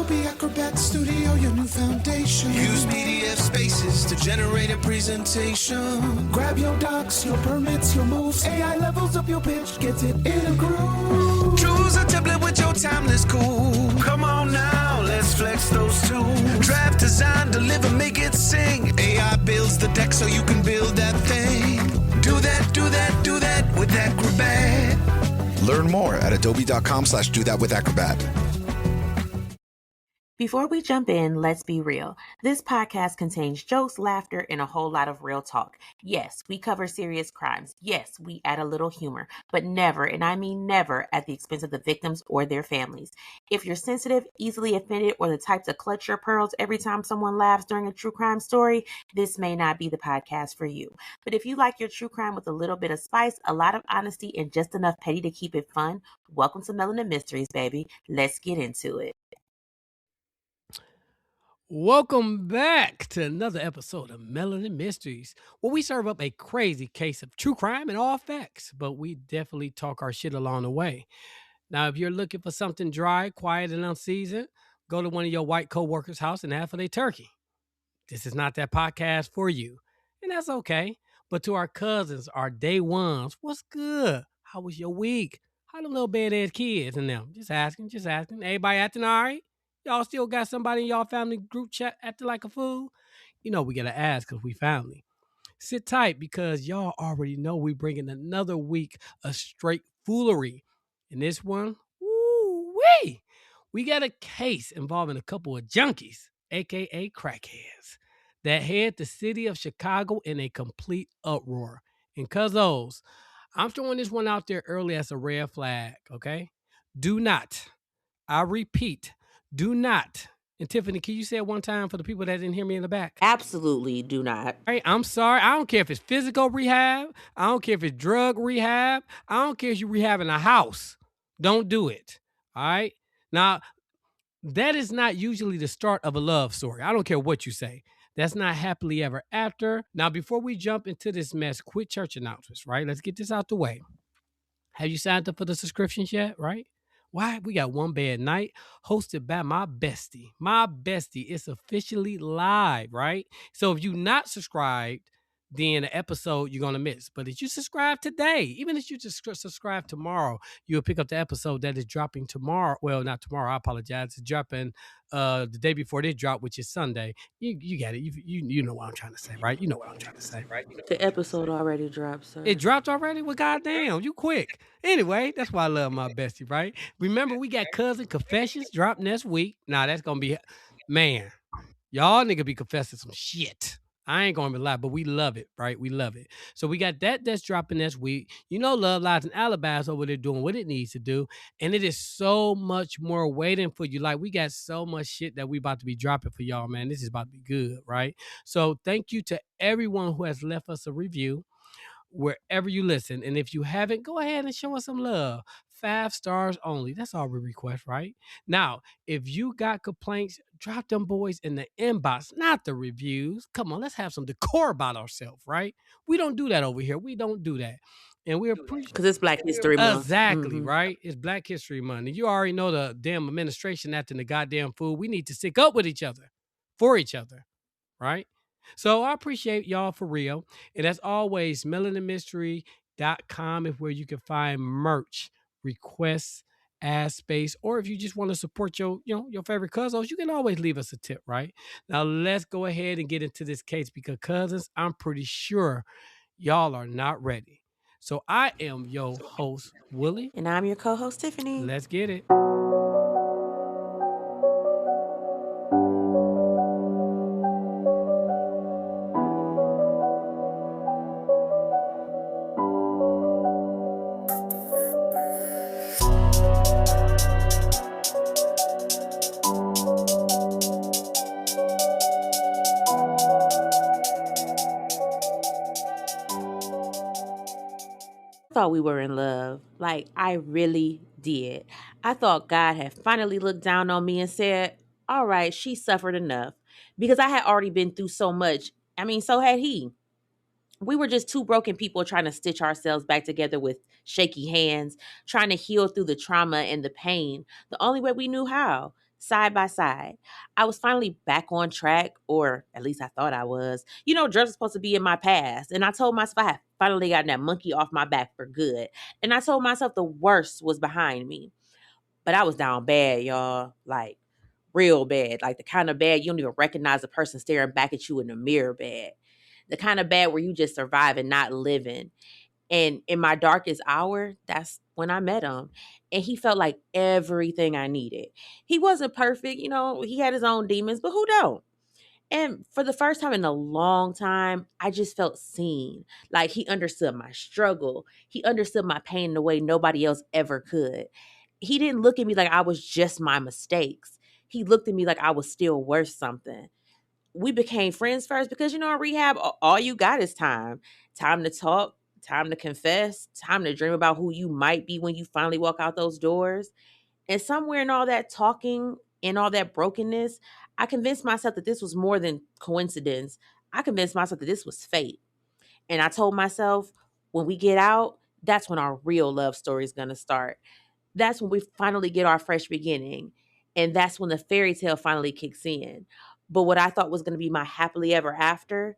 Adobe Acrobat Studio, your new foundation. Use PDF Spaces to generate a presentation. Grab your docs, your permits, your moves. AI levels up your pitch, gets it in a groove. Choose a template with your timeless cool. Come on now, let's flex those tools. Draft, design, deliver, make it sing. AI builds the deck so you can build that thing. Do that, do that, do that with Acrobat. Learn more at adobe.com/do-that-with-Acrobat. Before we jump in, let's be real. This podcast contains jokes, laughter, and a whole lot of real talk. Yes, we cover serious crimes. Yes, we add a little humor, but never, and I mean never, at the expense of the victims or their families. If you're sensitive, easily offended, or the type to clutch your pearls every time someone laughs during a true crime story, this may not be the podcast for you. But if you like your true crime with a little bit of spice, a lot of honesty, and just enough petty to keep it fun, welcome to Melanin Mysteries, baby. Let's get into it. Welcome back to another episode of Melanin Mysteries, where we serve up a crazy case of true crime and all facts, but we definitely talk our shit along the way. Now, if you're looking for something dry, quiet, and unseasoned, go to one of your white coworkers' house and ask for their turkey. This is not that podcast for you, and that's okay. But to our cousins, our day ones, what's good? How was your week? How the little bad-ass kids and them? Just asking. Everybody acting all right? Y'all still got somebody in y'all family group chat acting like a fool? You know we gotta ask because we family. Sit tight because y'all already know we bringing another week of straight foolery. And this one, woo-wee! We got a case involving a couple of junkies, aka crackheads, that had the city of Chicago in a complete uproar. And cuzzos, I'm throwing this one out there early as a red flag, okay? Do not, I repeat, do not. And Tiffany, can you say it one time for the people that didn't hear me in the back? Absolutely do not. Right, I'm sorry. I don't care if it's physical rehab. I don't care if it's drug rehab. I don't care if you're rehabbing a house. Don't do it. All right? Now, that is not usually the start of a love story. I don't care what you say. That's not happily ever after. Now, before we jump into this mess, quick church announcements, right? Let's get this out the way. Have you signed up for the subscriptions yet, right? Why? We got One Bad Night hosted by my bestie. My bestie is officially live, right? So if you're not subscribed, then the episode you're going to miss. But if you subscribe today, even if you just subscribe tomorrow, you'll pick up the episode that is dropping tomorrow. Well, not tomorrow. I apologize. It's dropping the day before this drop, which is Sunday. You got it. You know what I'm trying to say, right? You know what I'm trying to say, right? The episode already dropped, sir. It dropped already? Well, goddamn, you quick. Anyway, that's why I love my bestie, right? Remember, we got Cousin Confessions drop next week. Now, that's going to be, man, y'all nigga be confessing some shit. I ain't going to lie, but we love it, right? We love it. So we got that's dropping next week. You know, Love Lies and Alibis over there doing what it needs to do. And it is so much more waiting for you. Like, we got so much shit that we about to be dropping for y'all, man. This is about to be good, right? So thank you to everyone who has left us a review wherever you listen. And if you haven't, go ahead and show us some love. 5 stars only. That's all we request, right? Now, if you got complaints, drop them boys in the inbox, not the reviews. Come on, let's have some decor about ourselves, right? We don't do that over here. We don't do that. And we appreciate because it's Black History Month. Exactly, right? It's Black History Month. And you already know the damn administration acting the goddamn fool. We need to stick up with each other, for each other, right? So I appreciate y'all for real. And as always, melaninmystery.com is where you can find merch, requests, ad space, or if you just want to support your favorite cousins, you can always leave us a tip, right? Now let's go ahead and get into this case because cousins, I'm pretty sure y'all are not ready. So I am your host, Willie. And I'm your co-host, Tiffany. Let's get it. Thought we were in love. Like, I really did. I thought God had finally looked down on me and said, all right, she suffered enough. Because I had already been through so much. I mean, so had he. We were just two broken people trying to stitch ourselves back together with shaky hands, trying to heal through the trauma and the pain the only way we knew how. side by side. I was finally back on track, or at least I thought I was. Drugs are supposed to be in my past. And I told myself I had finally gotten that monkey off my back for good. And I told myself the worst was behind me. But I was down bad, y'all. Like, real bad. Like the kind of bad you don't even recognize the person staring back at you in the mirror bad. The kind of bad where you just surviving, not living. And in my darkest hour, that's when I met him. And he felt like everything I needed. He wasn't perfect, he had his own demons, but who don't? And for the first time in a long time, I just felt seen. Like he understood my struggle. He understood my pain in a way nobody else ever could. He didn't look at me like I was just my mistakes. He looked at me like I was still worth something. We became friends first because, in rehab, all you got is time. Time to talk, time to confess, time to dream about who you might be when you finally walk out those doors. And somewhere in all that talking and all that brokenness, I convinced myself that this was more than coincidence. I convinced myself that this was fate. And I told myself, when we get out, that's when our real love story is going to start. That's when we finally get our fresh beginning. And that's when the fairy tale finally kicks in. But what I thought was going to be my happily ever after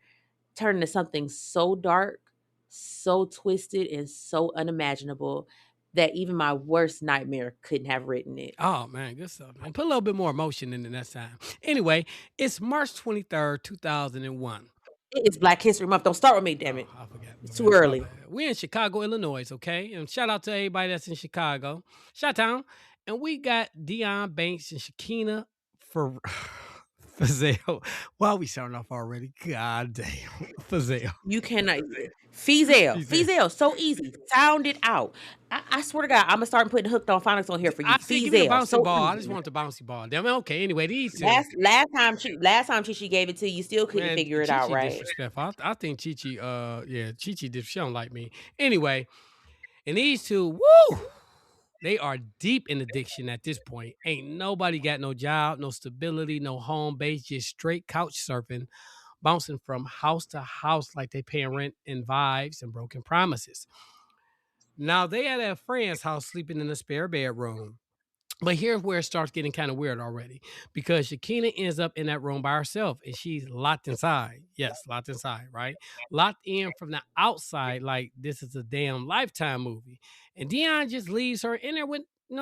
turned into something so dark, so twisted, and so unimaginable that even my worst nightmare couldn't have written it. Oh man, good stuff, man. Put a little bit more emotion in it next time. Anyway, it's March 23rd, 2001. It's Black History Month. Don't start with me, damn Oh, it. I forgot. It's My too bad, my early. bad. We're in Chicago, Illinois, okay? And shout out to everybody that's in Chicago. Shout-town. And we got Dion Banks and Shakina for Feazell. Why are we starting off already? God damn. Feazell. You cannot. Feazell. Feazell. Feazell. So easy. Sound it out. I swear to God, I'm going to start putting hooked on phonics on here for you. I said, give me the Feazell. bouncing So ball. I easy. just want the bouncy ball. Damn it. Okay. Anyway, these two. Last time Chi gave it to you, still couldn't figure it out, Chi-Chi right? disrespectful. I think Chi-Chi, Chi-Chi, she don't like me. Anyway, and these two, woo! They are deep in addiction at this point. Ain't nobody got no job, no stability, no home base, just straight couch surfing, bouncing from house to house like they paying rent in vibes and broken promises. Now they at a friend's house sleeping in a spare bedroom. But here's where it starts getting kind of weird already because Shakina ends up in that room by herself and she's locked inside. Yes, locked inside, right? Locked in from the outside like this is a damn Lifetime movie. And Dion just leaves her in there with,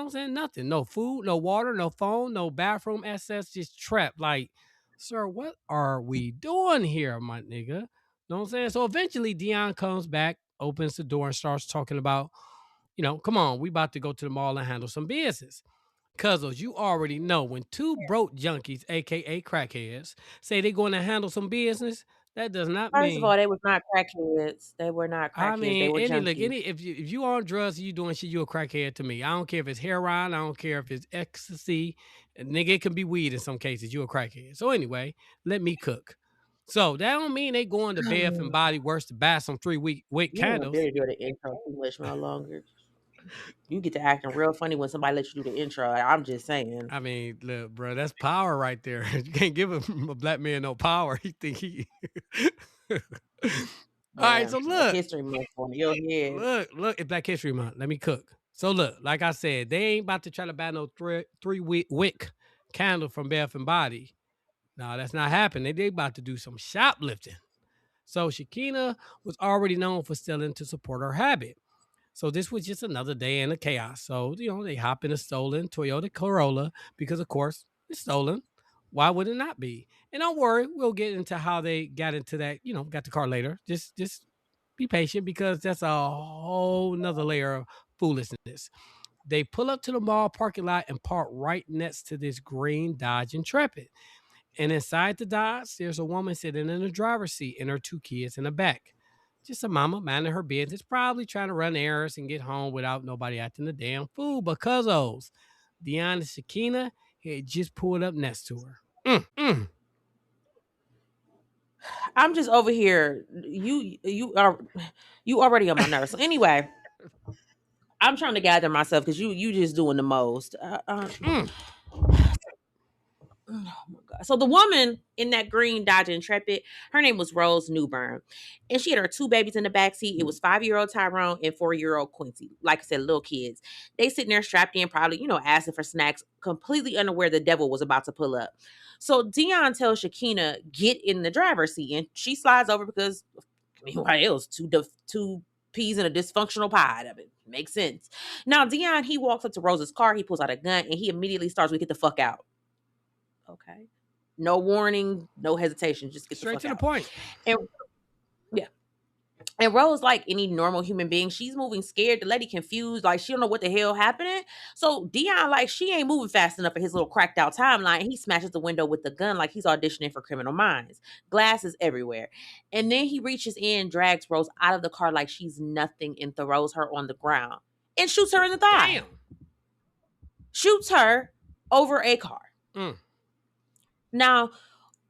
saying, nothing. No food, no water, no phone, no bathroom access, just trapped. Like, sir, what are we doing here, my nigga? Know what I'm saying? So eventually Dion comes back, opens the door and starts talking about, come on, we about to go to the mall and handle some business. Cuz you already know when two broke junkies, aka crackheads, say they're going to handle some business, that does not First of all, mean. they was not crackheads. They were not I crackheads. They mean, were any look, junkies. if you on drugs, you doing shit, you a crackhead to me. I don't care if it's heroin, I don't care if it's ecstasy, nigga, it can be weed in some cases. You a crackhead. So anyway, let me cook. So that don't mean they going to Bath and Body Works to buy some 3 week wick You don't candles. dare do the intro too much no longer. You get to acting real funny when somebody lets you do the intro. I'm just saying. I mean, look, bro, that's power right there. You can't give a black man no power. He think he. All right, so Black look, History Month on your head. look, it's Black History Month. Let me cook. So look, like I said, they ain't about to try to buy no 3 week wick candle from Bath and Body. No, that's not happening. They about to do some shoplifting. So Shakina was already known for selling to support her habit. So this was just another day in the chaos. So, they hop in a stolen Toyota Corolla because, of course, it's stolen. Why would it not be? And don't worry, we'll get into how they got into that, got the car later. Just be patient because that's a whole nother layer of foolishness. They pull up to the mall parking lot and park right next to this green Dodge Intrepid. And inside the Dodge, there's a woman sitting in the driver's seat and her two kids in the back. Just a mama minding her business, probably trying to run errands and get home without nobody acting a damn fool. Because Dion and Shakina had just pulled up next to her. I'm just over here. You already on my nerves. So anyway, I'm trying to gather myself because you just doing the most. Oh my God. So the woman in that green Dodge Intrepid, her name was Rose Newburn, and she had her two babies in the backseat. It was 5-year-old Tyrone and 4-year-old Quincy. Like I said, little kids. They sitting there strapped in, probably asking for snacks, completely unaware the devil was about to pull up. So Dion tells Shakina get in the driver's seat, and she slides over because why else two peas in a dysfunctional pie. Of it makes sense. Now Dion, he walks up to Rose's car, he pulls out a gun, and he immediately starts with get the fuck out. Okay. No warning, no hesitation, just get Straight the to fuck the out. point. And yeah. And Rose, like any normal human being, she's moving scared. The lady confused, like she don't know what the hell happening. So Dion, like she ain't moving fast enough for his little cracked out timeline. He smashes the window with the gun like he's auditioning for Criminal Minds. Glass is everywhere. And then he reaches in, drags Rose out of the car like she's nothing, and throws her on the ground and shoots her in the thigh. Damn. Shoots her over a car. Mm. Now,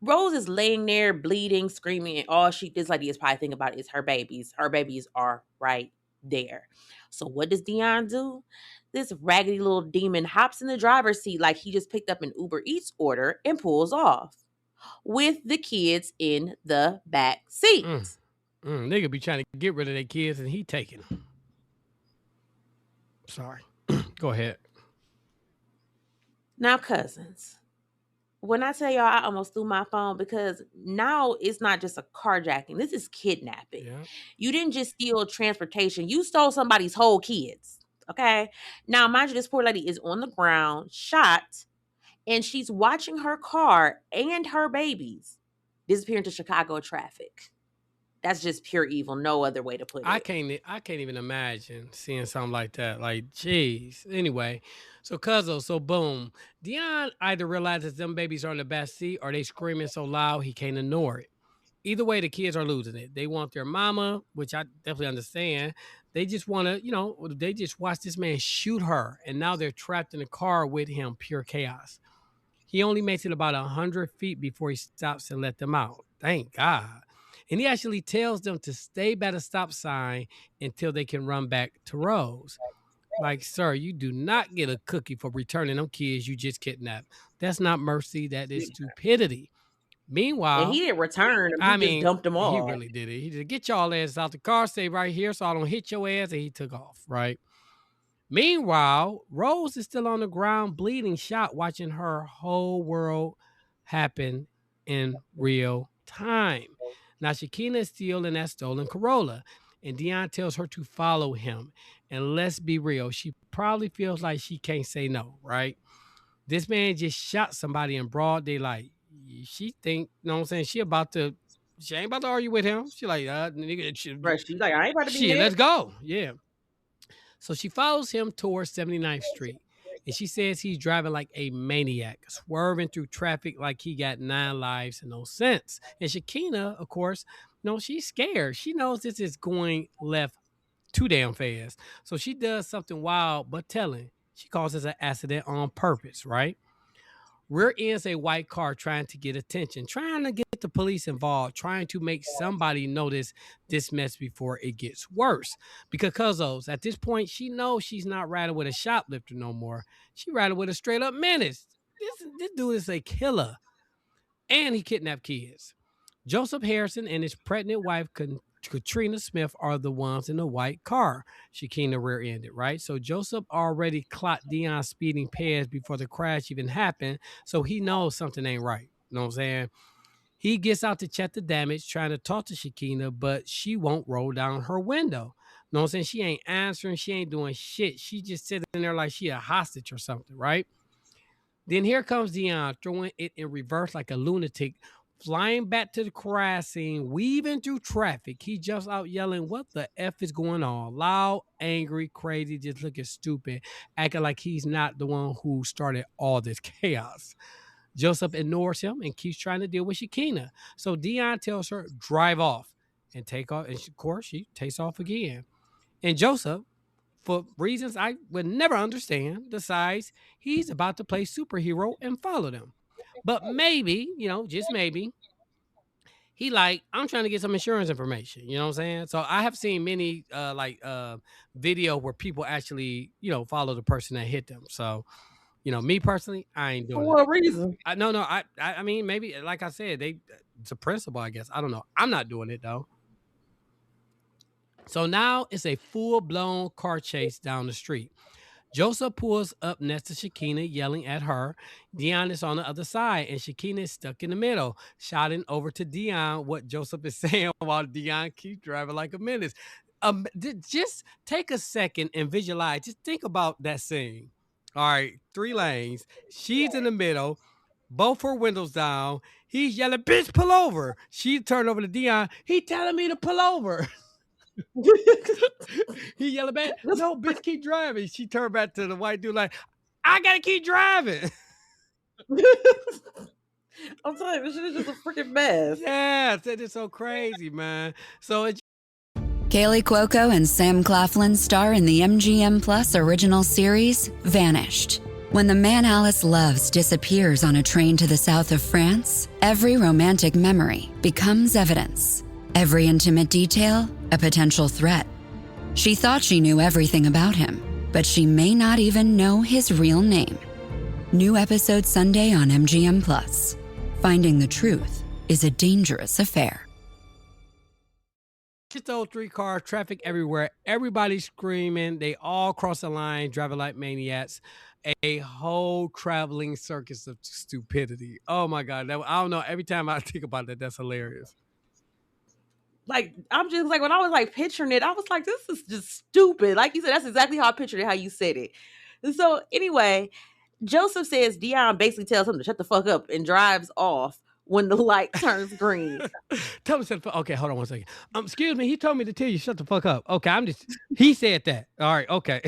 Rose is laying there bleeding, screaming, and all this lady is probably thinking about is her babies. Her babies are right there. So what does Dion do? This raggedy little demon hops in the driver's seat like he just picked up an Uber Eats order and pulls off with the kids in the back seat. Nigga be trying to get rid of their kids and he taking them. Sorry. Go ahead. Now, cousins, when I tell y'all I almost threw my phone because now it's not just a carjacking. This is kidnapping. Yeah. You didn't just steal transportation. You stole somebody's whole kids. Okay? Now, mind you, this poor lady is on the ground, shot, and she's watching her car and her babies disappear into Chicago traffic. That's just pure evil. No other way to put it. I can't even imagine seeing something like that. Like, jeez. Anyway, so boom. Dion either realizes them babies are in the back seat or they screaming so loud he can't ignore it. Either way, the kids are losing it. They want their mama, which I definitely understand. They just want to, they just watch this man shoot her, and now they're trapped in the car with him. Pure chaos. He only makes it about 100 feet before he stops and let them out. Thank God. And he actually tells them to stay by the stop sign until they can run back to Rose. Like, sir, you do not get a cookie for returning them kids you just kidnapped. That's not mercy. That is stupidity. Meanwhile, and he didn't return them. He just dumped them all. He really did it. He just get y'all ass out the car, stay right here so I don't hit your ass, and he took off, right? Meanwhile, Rose is still on the ground, bleeding, shot, watching her whole world happen in real time. Now, Shakina is still in that stolen Corolla, and Dion tells her to follow him. And let's be real, she probably feels like she can't say no, right? This man just shot somebody in broad daylight. She think, you know what I'm saying? She ain't about to argue with him. She like, nigga, she's like, I ain't about to be shit, hit. let's go. Yeah. So she follows him towards 79th Street. And she says he's driving like a maniac, swerving through traffic like he got 9 lives and no sense. And Shakina, of course, she's scared. She knows this is going left too damn fast. So she does something wild but telling. She causes an accident on purpose, right? Rear ends a white car trying to get attention, trying to get the police involved, trying to make somebody notice this mess before it gets worse. Because at this point, she knows she's not riding with a shoplifter no more. She riding with a straight up menace. This dude is a killer. And he kidnapped kids. Joseph Harrison and his pregnant wife, Katrina Smith, are the ones in the white car. Shakina rear-ended, right? So Joseph already clocked Dion speeding past before the crash even happened, so he knows something ain't right. You know what I'm saying? He gets out to check the damage, trying to talk to Shakina, but she won't roll down her window. You know what I'm saying? She ain't answering. She ain't doing shit. She just sitting there like she a hostage or something, right? Then here comes Dion, throwing it in reverse like a lunatic, flying back to the crash scene, weaving through traffic. He jumps out yelling, "What the F is going on?" Loud, angry, crazy, just looking stupid, acting like he's not the one who started all this chaos. Joseph ignores him and keeps trying to deal with Shakina. So Dion tells her, drive off and take off. And of course, she takes off again. And Joseph, for reasons I would never understand, decides he's about to play superhero and follow them. But maybe, just maybe, he like, I'm trying to get some insurance information. You know what I'm saying? So I have seen many video where people actually, follow the person that hit them. So, Me personally, I ain't For doing it. what reason? I mean, maybe like I said, it's a principle, I guess. I don't know. I'm not doing it though. So now it's a full-blown car chase down the street. Joseph pulls up next to Shakina, yelling at her. Dion is on the other side, and Shakina is stuck in the middle, shouting over to Dion what Joseph is saying while Dion keeps driving like a menace. Just take a second and visualize. Just think about that scene. All right, 3 lanes. She's in the middle, both her windows down. He's yelling, "Bitch, pull over!" She turned over to Dion. He telling me to pull over. He yelling back, "No, bitch, keep driving." She turned back to the white dude like, "I gotta keep driving." I'm telling you, this shit is just a freaking mess. Yes, it is so crazy, man. So it's Kaylee Cuoco and Sam Claflin star in the MGM Plus original series, Vanished. When the man Alice loves disappears on a train to the south of France, every romantic memory becomes evidence. Every intimate detail, a potential threat. She thought she knew everything about him, but she may not even know his real name. New episode Sunday on MGM Plus. Finding the truth is a dangerous affair. just those 3 cars, traffic everywhere, everybody screaming. They all cross the line, driving like maniacs. A whole traveling circus of stupidity. Oh my God. I don't know. Every time I think about that, that's hilarious. Like, I'm just like, when I was like picturing it, I was like, this is just stupid. Like you said, that's exactly how I pictured it, how you said it. And so anyway, Joseph says Dion basically tells him to shut the fuck up and drives off when the light turns green. Tell him, okay, hold on one second. Excuse me. He told me to tell you, shut the fuck up. Okay, he said that. All right, okay.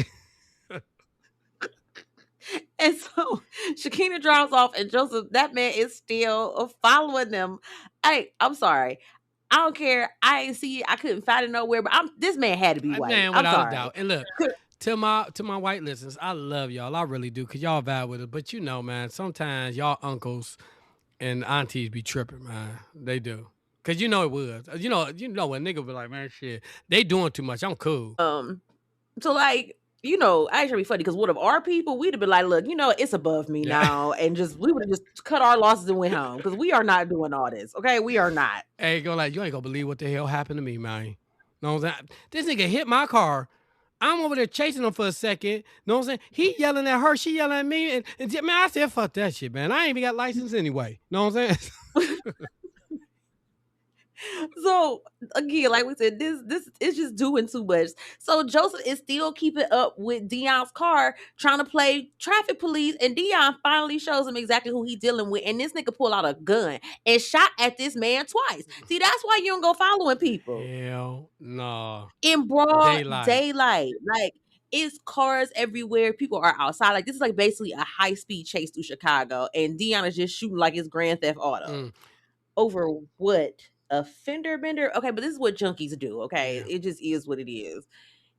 And so Shakina drives off, and Joseph, that man is still following them. Hey, I'm sorry. I don't care. I ain't see it. I couldn't find it nowhere, but this man had to be white. Man, I'm without sorry. a doubt. And look, to my white listeners, I love y'all. I really do, because y'all vibe with it. But man, sometimes y'all uncles and aunties be tripping, man. They do. Because it was. You know when nigga be like, man, shit, they doing too much. I'm cool. So like, I actually be funny, because what of our people, we'd have been like, look, it's above me now, and we would have just cut our losses and went home, because we are not doing all this, okay? We are not. Hey, you ain't gonna believe what the hell happened to me, man. Know what I'm saying? This nigga hit my car. I'm over there chasing him for a second. Know what I'm saying? He yelling at her, she yelling at me, and man, I said, fuck that shit, man. I ain't even got license anyway. Know what I'm saying? So again, like we said, this is just doing too much. So Joseph is still keeping up with Dion's car, trying to play traffic police, and Dion finally shows him exactly who he's dealing with. And this nigga pull out a gun and shot at this man twice. See, that's why you don't go following people. Hell no. In broad daylight. Like, it's cars everywhere. People are outside. Like, this is like basically a high-speed chase through Chicago, and Dion is just shooting like it's Grand Theft Auto. Over what? A fender bender? Okay, but this is what junkies do, okay? Yeah. It just is what it is.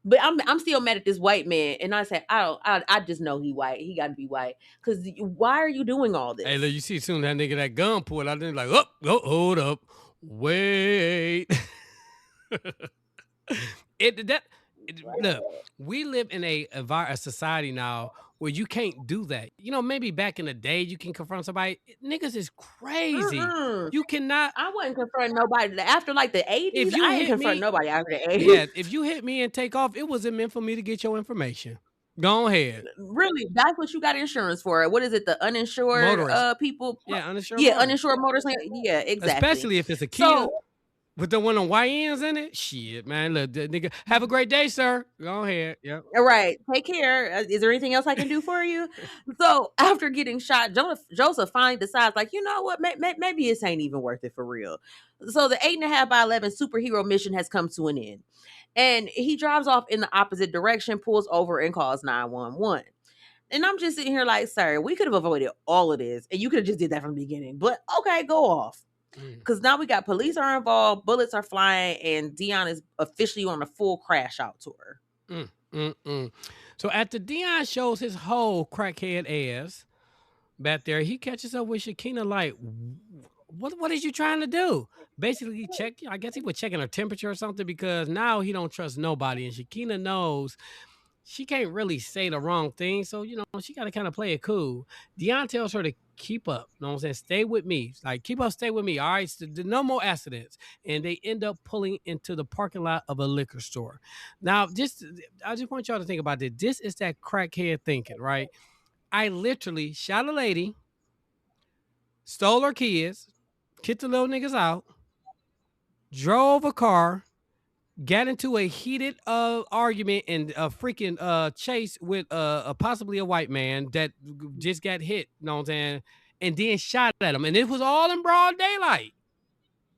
But I'm still mad at this white man, and I said, I just know he white. He got to be white. Because why are you doing all this? Hey, look, you see soon that nigga, that gun pulled out there, like, hold up, wait. Look, we live in a society now where you can't do that. Maybe back in the day you can confront somebody. Niggas is crazy. You cannot. I wouldn't confront nobody after like the 80s. I ain't confront nobody after the 80s. Yeah, if you hit me and take off, it wasn't meant for me to get your information. Go ahead. Really, that's what you got insurance for. What is it? The uninsured motorist. People. Yeah, uninsured. Yeah, uninsured motorists. Yeah, exactly. Especially if it's a kid. With the one on YNs in it? Shit, man. Look, nigga, have a great day, sir. Go ahead. Yep. All right. Take care. Is there anything else I can do for you? So after getting shot, Joseph finally decides, like, you know what? Maybe this ain't even worth it for real. So the 8.5x11 superhero mission has come to an end. And he drives off in the opposite direction, pulls over, and calls 911. And I'm just sitting here like, sir, we could have avoided all of this. And you could have just did that from the beginning. But okay, go off. Because now we got police are involved, bullets are flying, and Dion is officially on a full crash out tour. So after Dion shows his whole crackhead ass back there, he catches up with Shakina like, what is you trying to do? Basically, I guess he was checking her temperature or something, because now he don't trust nobody. And Shakina knows she can't really say the wrong thing. So, she got to kind of play it cool. Dion tells her to keep up. You know what I'm saying? Stay with me. Like, keep up, stay with me. All right. So, no more accidents. And they end up pulling into the parking lot of a liquor store. Now, I just want y'all to think about this. This is that crackhead thinking, right? I literally shot a lady, stole her kids, kicked the little niggas out, drove a car, got into a heated argument and a freaking chase with possibly a white man that just got hit, you know what I'm saying? And then shot at him. And it was all in broad daylight.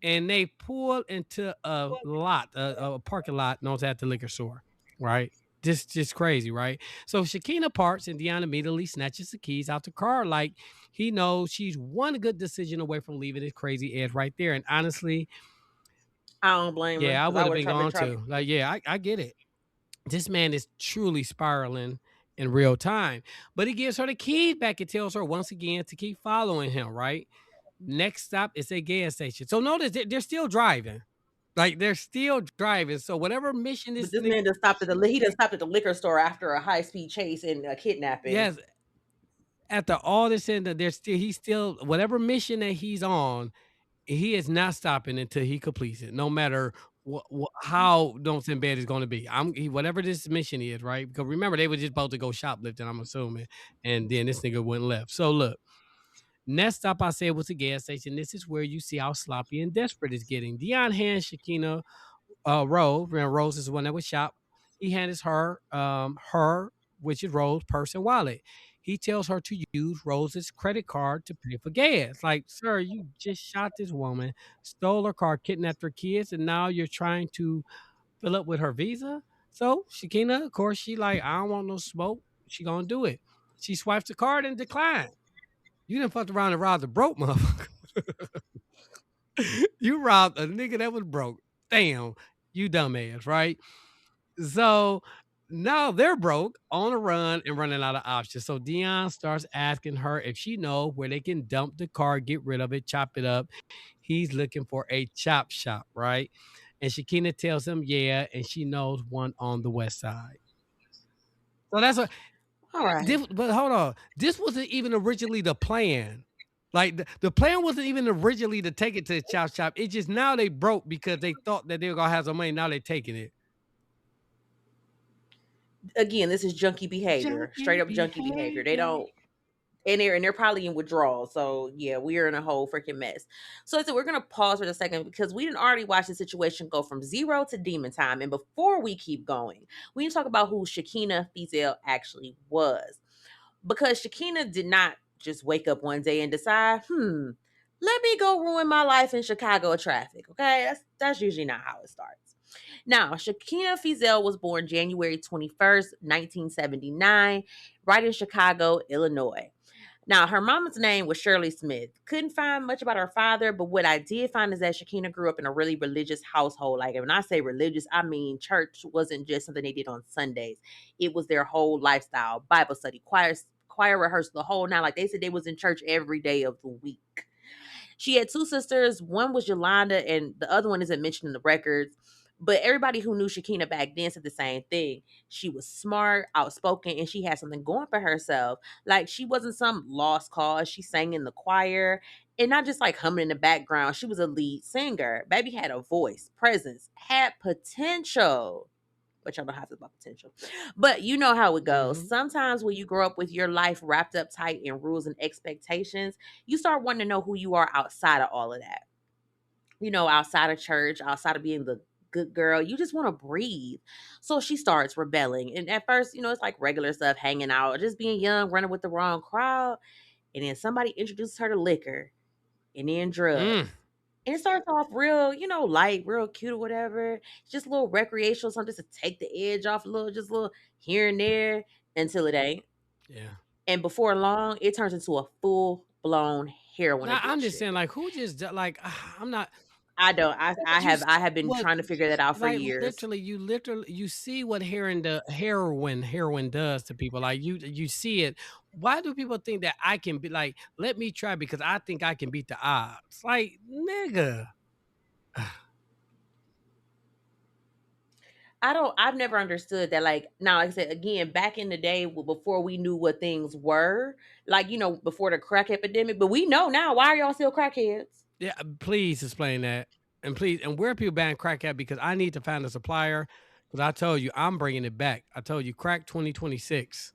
And they pulled into a lot, a parking lot, known at the liquor store, right? Just crazy, right? So Shakina parks and Dion immediately snatches the keys out the car. Like he knows she's one good decision away from leaving his crazy ass right there. And honestly, I don't blame her yeah, I because would I have would been have been gone trying. too. Like, yeah, I get it. This man is truly spiraling in real time. But he gives her the keys back and tells her once again to keep following him, right? Next stop is a gas station. So notice they're still driving. Like they're still driving. So whatever mission But this this man just stopped at he just stopped at the liquor store after a high speed chase and a kidnapping. yes, after all this and that, he's still whatever mission that he's on, he is not stopping until he completes it, no matter how don't bad is going to be. Whatever this mission is, right? Because remember, they were just about to go shoplifting, I'm assuming, and then this nigga went left. So look, next stop I said was a gas station. This is where you see how sloppy and desperate it's getting. Dion hands Shakina Rose, and Rose is the one that was shot. He hands her which is Rose, purse and wallet. He tells her to use Rose's credit card to pay for gas. Like, sir, you just shot this woman, stole her car, kidnapped her kids, and now you're trying to fill up with her Visa. So Shakina, of course, she like, I don't want no smoke. She gonna do it. She swipes the card and declined. You done fucked around and robbed a broke motherfucker. You robbed a nigga that was broke. Damn, you dumbass, right? So now they're broke, on a run, and running out of options. So Dion starts asking her if she knows where they can dump the car, get rid of it, chop it up. He's looking for a chop shop, right? And Shakina tells him, yeah, and she knows one on the west side. So that's what. All right. But hold on, this wasn't even originally the plan. Like the plan wasn't even originally to take it to the chop shop. It just now they broke because they thought that they were gonna have some money. Now they're taking it. Again, this is junkie behavior, straight Junkie up junkie behavior. They behavior. don't. And they're probably in withdrawal. So yeah, we're in a whole freaking mess. So we're gonna pause for a second because we didn't already watch the situation go from zero to demon time. And before we keep going, we need to talk about who Shakina Feazell actually was. Because Shakina did not just wake up one day and decide, let me go ruin my life in Chicago traffic. Okay, that's usually not how it starts. Now, Shakina Feazell was born January 21st, 1979, right in Chicago, Illinois. Now, her mama's name was Shirley Smith. Couldn't find much about her father, but what I did find is that Shakina grew up in a really religious household. Like, when I say religious, I mean church wasn't just something they did on Sundays. It was their whole lifestyle. Bible study, choir rehearsal, the whole night. Like, they said they was in church every day of the week. She had two sisters. One was Yolanda, and the other one isn't mentioned in the records. But everybody who knew Shakina back then said the same thing. She was smart, outspoken, and she had something going for herself. Like, she wasn't some lost cause. She sang in the choir and not just like humming in the background. She was a lead singer. Baby had a voice, presence, had potential. But y'all don't have to about potential. But you know how it goes. Mhm. Sometimes when you grow up with your life wrapped up tight in rules and expectations, you start wanting to know who you are outside of all of that. Outside of church, outside of being the good girl, you just want to breathe. So she starts rebelling. And at first, it's like regular stuff, hanging out, just being young, running with the wrong crowd. And then somebody introduces her to liquor and then Mm. drugs. And it starts off real, light, real cute or whatever. It's just a little recreational, something just to take the edge off a little, just a little here and there until it ain't. Yeah. And before long, it turns into a full blown heroin Now I'm just addiction. saying, like, who just like I'm not. I don't. I, Yeah, I but you have see I have been what, trying to figure that out for like, years. literally, you see what heroin does to people. Like you see it. Why do people think that I can be like? Let me try because I think I can beat the odds. Like, nigga. I've never understood that. Like, now, like I said, again, back in the day, before we knew what things were, like, before the crack epidemic, but we know now. Why are y'all still crackheads? Yeah, please explain that. And where are people buying crack at? Because I need to find a supplier. Because I told you, I'm bringing it back. I told you, crack 2026.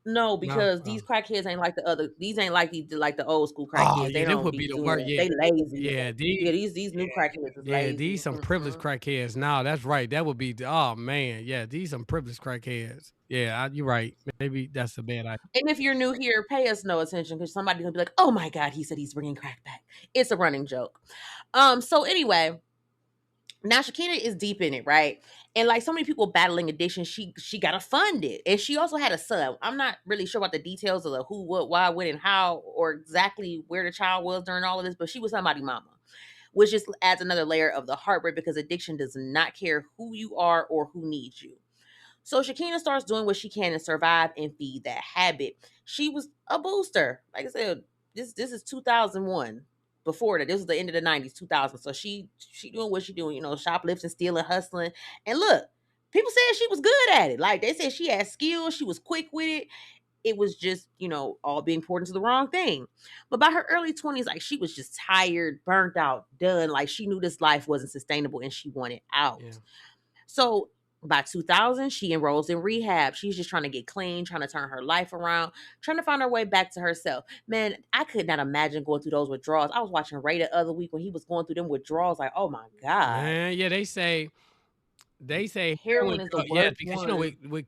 No, No. because these crackheads ain't like the other. These ain't like the old school Oh, crackheads. They yeah, that don't would be be the doing worst. that. Yeah, They lazy. yeah, Yeah, these new crackheads is lazy. these some privileged crackheads. Now that's right. That would be. Oh man, yeah, these some privileged crackheads. Yeah, you're right. Maybe that's a bad idea. And if you're new here, pay us no attention because somebody's gonna be like, "Oh my god, he said he's bringing crack back." It's a running joke. So anyway, now Shakina is deep in it, right? And like so many people battling addiction, she got to fund it, and she also had a son. I'm not really sure about the details of the who, what, why, when, and how, or exactly where the child was during all of this, but she was somebody's mama, which just adds another layer of the heartbreak because addiction does not care who you are or who needs you. So Shakina starts doing what she can to survive and feed that habit. She was a booster. Like I said, this is 2001. Before that, this was the end of the 90s, 2000. So she doing what she doing, shoplifting, stealing, hustling. And look, people said she was good at it. Like they said she had skills, she was quick with it. It was just, all being poured into the wrong thing. But by her early 20s, like she was just tired, burnt out, done. Like she knew this life wasn't sustainable and she wanted out. Yeah. So by 2000, she enrolls in rehab. She's just trying to get clean, trying to turn her life around, trying to find her way back to herself. Man, I could not imagine going through those withdrawals. I was watching Ray the other week when he was going through them withdrawals. Like, oh my God. Man, yeah, they say heroin Heroin is the yeah, worst because one.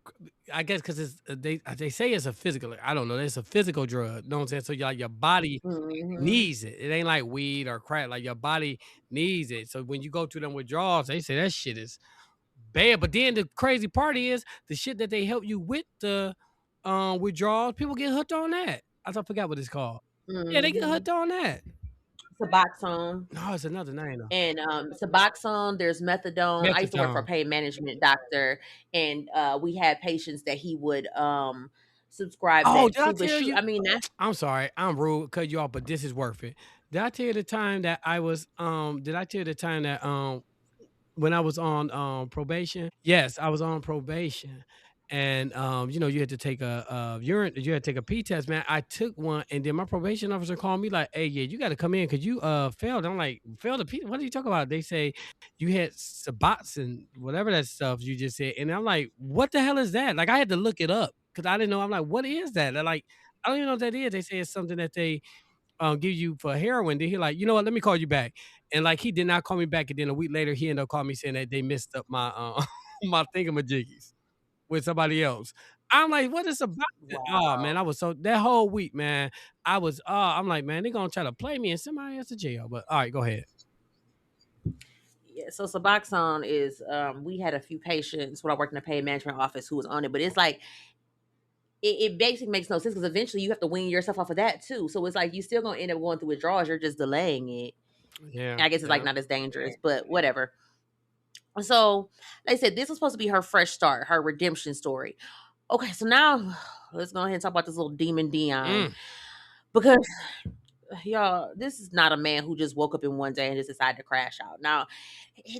I guess because it's they say it's a physical. I don't know. It's a physical drug. You know what I'm saying? So your body Mm-hmm. needs it. It ain't like weed or crack. Like your body needs it. So when you go through them withdrawals, they say that shit is bad. But then the crazy part is the shit that they help you with the withdrawals. People get hooked on that. I forgot what it's called. Yeah, they get Mm-hmm. hooked on that. Suboxone. No, it's another name though. And Suboxone, there's methadone. I used to work for a Methadone. pain management doctor, and we had patients that he would subscribe Oh, that did I to. But tell shoot, you? I mean, that's I'm sorry, I'm rude, cut you off, but this is worth it. Did I tell you the time that I was did I tell you the time that when I was on probation? Yes, I was on probation. And you had to take a urine, you had to take a pee test, man. I took one and then my probation officer called me like, "Hey, yeah, you gotta come in because you failed." I'm like, failed the pee? What are you talking about? They say you had sabots and whatever that stuff you just said. And I'm like, what the hell is that? Like I had to look it up because I didn't know. I'm like, what is that? They're like, I don't even know what that is. They say it's something that they give you for heroin. Then he like, you know what? Let me call you back. And like he did not call me back. And then a week later, he ended up calling me saying that they messed up my my thingamajiggies with somebody else. I'm like, what is about it? Oh man, I wow. was so that whole week, man. I was I'm like, man, they're gonna try to play me and somebody else to jail. But all right, go ahead. Yeah, so Suboxone is we had a few patients when I worked in the pain management office who was on it, but it's like it basically makes no sense because eventually you have to wean yourself off of that too. So it's like you still gonna end up going through withdrawals. You're just delaying it. Yeah, And I guess it's like yeah. not as dangerous, but whatever. So they said this was supposed to be her fresh start, her redemption story. Okay, so now let's go ahead and talk about this little demon Dion. Mm, Because y'all, this is not a man who just woke up in one day and just decided to crash out. Now,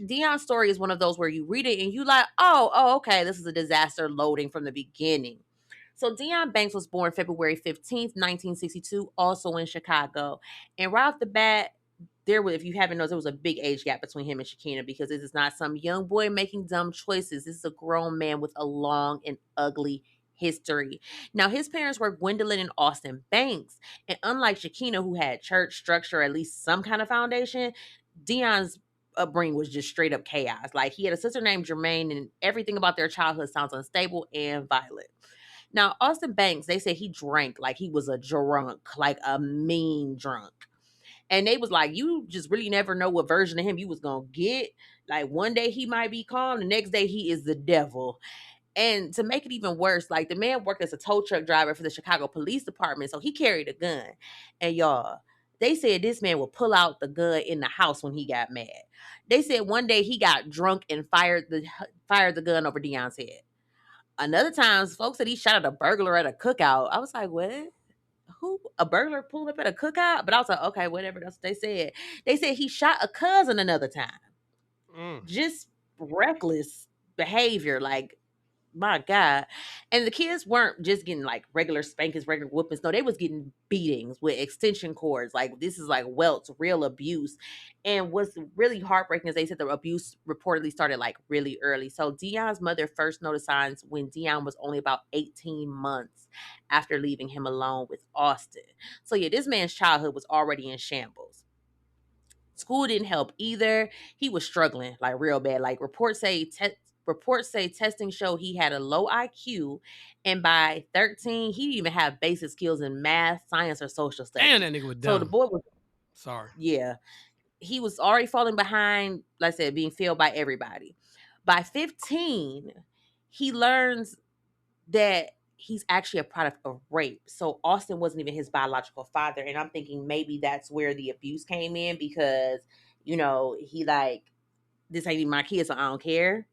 Dion's story is one of those where you read it and you like, oh, okay, this is a disaster loading from the beginning. So Dion Banks was born February 15th, 1962, also in Chicago. And right off the bat, if you haven't noticed, there was a big age gap between him and Shakina because this is not some young boy making dumb choices. This is a grown man with a long and ugly history. Now, his parents were Gwendolyn and Austin Banks. And unlike Shakina, who had church structure, at least some kind of foundation, Dion's upbringing was just straight up chaos. Like he had a sister named Jermaine, and everything about their childhood sounds unstable and violent. Now, Austin Banks, they said he drank like he was a drunk, like a mean drunk. And they was like, you just really never know what version of him you was gonna get. Like one day he might be calm, the next day he is the devil. And to make it even worse, like the man worked as a tow truck driver for the Chicago Police Department, so he carried a gun. And y'all, they said this man would pull out the gun in the house when he got mad. They said one day he got drunk and fired the gun over Dion's head. Another time, folks said he shot at a burglar at a cookout. I was like, what? Who? A burglar pulled up at a cookout? But I was like, okay, whatever. That's what they said. They said he shot a cousin another time. mm. Just reckless. behavior. Like, my God. And the kids weren't just getting like regular spankings, regular whoopings. No, they was getting beatings with extension cords. Like, this is like welts, real abuse. And what's really heartbreaking is they said the abuse reportedly started like really early. So Dion's mother first noticed signs when Dion was only about 18 months after leaving him alone with Austin. So yeah, this man's childhood was already in shambles. School didn't help either. He was struggling like real bad. Like, reports say testing showed he had a low IQ, and by 13, he didn't even have basic skills in math, science, or social studies. Damn, that nigga was So the dumb. boy was, Sorry. yeah, he was already falling behind. Like I said, being failed by everybody. By 15, he learns that he's actually a product of rape. So Austin wasn't even his biological father. And I'm thinking maybe that's where the abuse came in, because, he like, this ain't even my kid, so I don't care.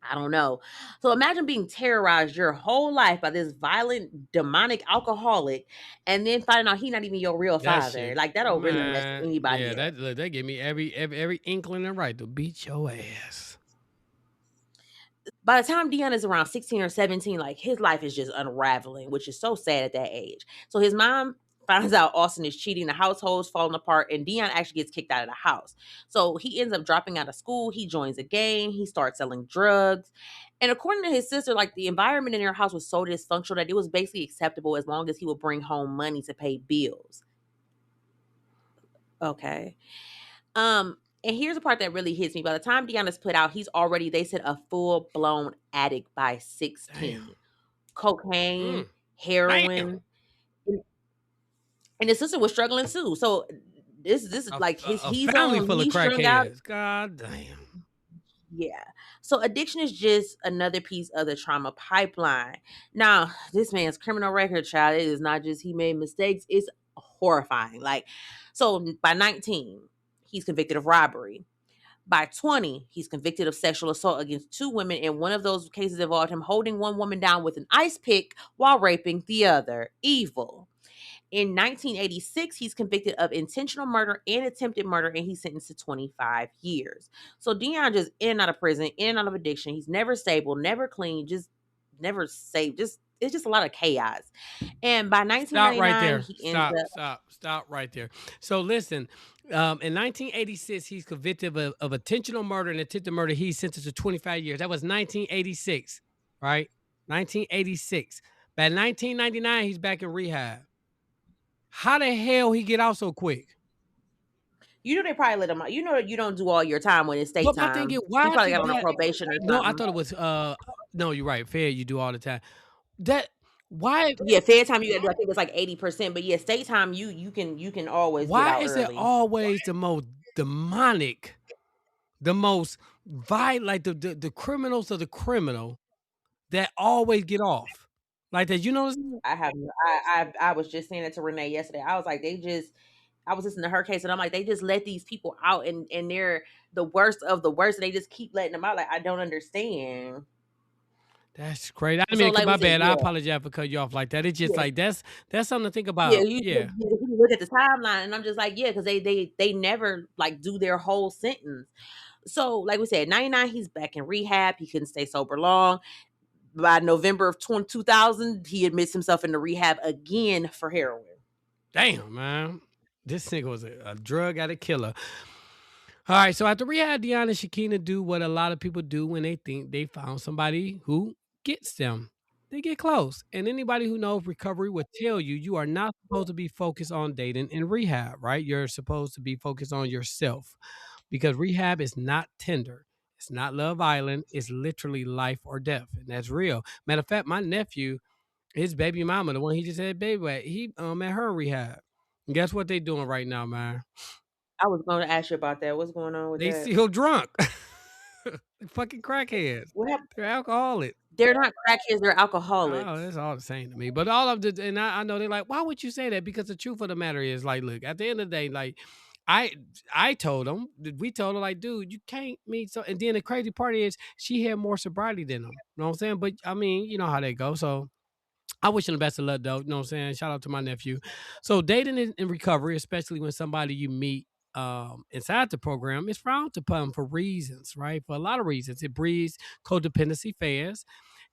I don't know. So imagine being terrorized your whole life by this violent, demonic alcoholic, and then finding out he's not even your real That father. shit, Like, that'll really mess man. anybody Yeah, up. that gave me every inkling and right to beat your ass. By the time Dion is around 16 or 17, like, his life is just unraveling, which is so sad at that age. So his mom finds out Austin is cheating, the household's falling apart, and Dion actually gets kicked out of the house. So he ends up dropping out of school. He joins a gang. He starts selling drugs. And according to his sister, like, the environment in their house was so dysfunctional that it was basically acceptable as long as he would bring home money to pay bills. Okay. And here's the part that really hits me. By the time Dion is put out, he's already, they said, a full blown addict by 16. Damn. Cocaine, Damn. heroin, and his sister was struggling too. So this is like A he's family full of he's strung out. crackheads. God damn. Yeah. So addiction is just another piece of the trauma pipeline. Now, this man's criminal record, child, it is not just he made mistakes, it's horrifying. Like, so by 19, he's convicted of robbery. By 20, he's convicted of sexual assault against 2 women, and one of those cases involved him holding one woman down with an ice pick while raping the other. Evil. In 1986, he's convicted of intentional murder and attempted murder, and he's sentenced to 25 years. So Dion just in and out of prison, in and out of addiction. He's never stable, never clean, just never safe. It's just a lot of chaos. And by Stop right 1999, there. he ends Stop right there. So listen, in 1986, he's convicted of intentional murder and attempted murder. He's sentenced to 25 years. That was 1986, right? 1986. By 1999, he's back in rehab. How the hell he get out so quick? they probably let him out. You don't do all your time when it's state But my time. thing is, He why probably did got on a that? probation or No, I something. thought it was no, you're right. Fair, you do all the time. That why Yeah, fair time you got to do. I think it's like 80%. But yeah, state time you can always get why out is it early. always the most demonic, the most violent, like the criminals of the criminal that always get off? Like that, you know? I was just saying it to Renee yesterday. I was like, I was listening to her case, and I'm like, they just let these people out, and they're the worst of the worst, and they just keep letting them out. Like, I don't understand. That's crazy. I So, mean, like we my said, bad. I yeah, apologize for cutting you off like that. It's just yeah, like that's something to think yeah. about. You, Yeah. you look at the timeline, and I'm just like, yeah, because they never like do their whole sentence. So, like we said, 99, he's back in rehab. He couldn't stay sober long. By November of 2000, he admits himself into rehab again for heroin. Damn, man. This nigga was a drug addict killer. All right, so after rehab, Dion and Shakina do what a lot of people do when they think they found somebody who gets them. They get close. And anybody who knows recovery will tell you you are not supposed to be focused on dating in rehab, right? You're supposed to be focused on yourself because rehab is not Tinder. It's not Love Island. It's literally life or death. And that's real. Matter of fact, my nephew, his baby mama, the one he just had baby at, he at her rehab. And guess what they doing right now, man? I was going to ask you about that. What's going on with They that? still drunk. They fucking crackheads. What happened? They're alcoholics. They're not crackheads, they're alcoholics. Oh, it's all the same to me. But all of the, and I know they're like, why would you say that? Because the truth of the matter is, like, look, at the end of the day, like, I told them, we told her, like, dude, you can't meet so. And then the crazy part is, she had more sobriety than them. You know what I'm saying? But I mean, you know how they go. So I wish him the best of luck, though. You know what I'm saying? Shout out to my nephew. So dating in recovery, especially when somebody you meet inside the program is frowned upon for reasons, right? For a lot of reasons. It breeds codependency fast.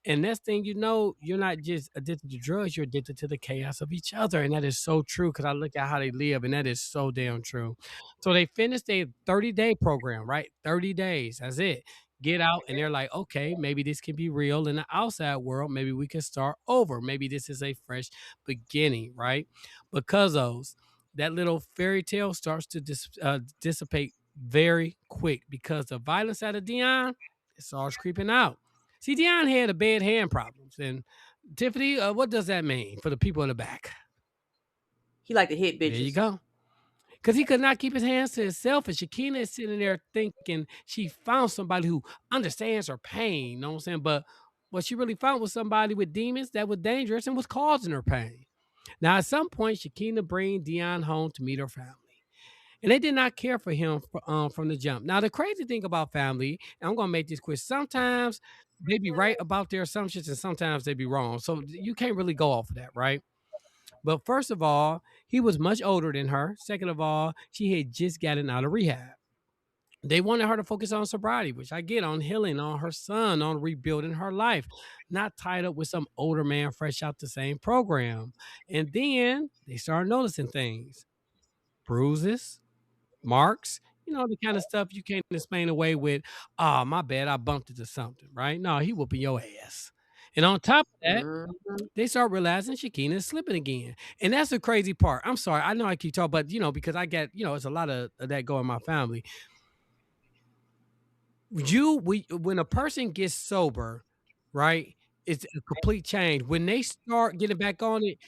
And next thing you know, you're not just addicted to drugs, you're addicted to the chaos of each other. And that is so true because I look at how they live, and that is so damn true. So they finished a 30-day program, right? 30 days. That's it. Get out, and they're like, okay, maybe this can be real in the outside world. Maybe we can start over. Maybe this is a fresh beginning, right? Because those that little fairy tale starts to dissipate very quick because the violence out of Dion, it starts creeping out. See, Dion had a bad hand problems. And Tiffany, what does that mean for the people in the back? He like to hit bitches. There you go. Because he could not keep his hands to himself. And Shakina is sitting there thinking she found somebody who understands her pain. You know what I'm saying? But what she really found was somebody with demons that was dangerous and was causing her pain. Now, at some point, Shakina brings Dion home to meet her family. And they did not care for him from the jump. Now, the crazy thing about family, and I'm going to make this quick, sometimes they be right about their assumptions and sometimes they be wrong. So you can't really go off of that, right? But first of all, he was much older than her. Second of all, she had just gotten out of rehab. They wanted her to focus on sobriety, which I get, on healing, on her son, on rebuilding her life, not tied up with some older man fresh out the same program. And then they started noticing things, bruises, marks, the kind of stuff you can't explain away with, oh, my bad, I bumped into something, right? No, he whooping your ass. And on top of that, they start realizing Shakina is slipping again. And that's the crazy part. I'm sorry. I know I keep talking, but, because I get, it's a lot of that go in my family. When a person gets sober, right, it's a complete change. When they start getting back on it,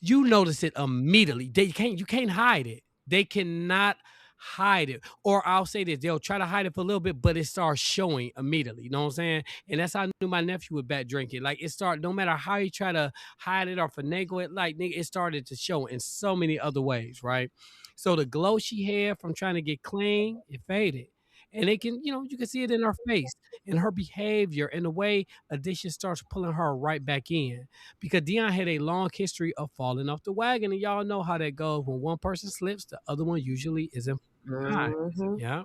you notice it immediately. You can't hide it. They cannot hide it. Or I'll say this, they'll try to hide it for a little bit, but it starts showing immediately. You know what I'm saying? And that's how I knew my nephew was back drinking. Like, no matter how he try to hide it or finagle it, like, nigga, it started to show in so many other ways, right? So the glow she had from trying to get clean, it faded. And they can, you can see it in her face, in her behavior, and the way addiction starts pulling her right back in. Because Dion had a long history of falling off the wagon, and y'all know how that goes. When one person slips, the other one usually isn't behind. Yeah.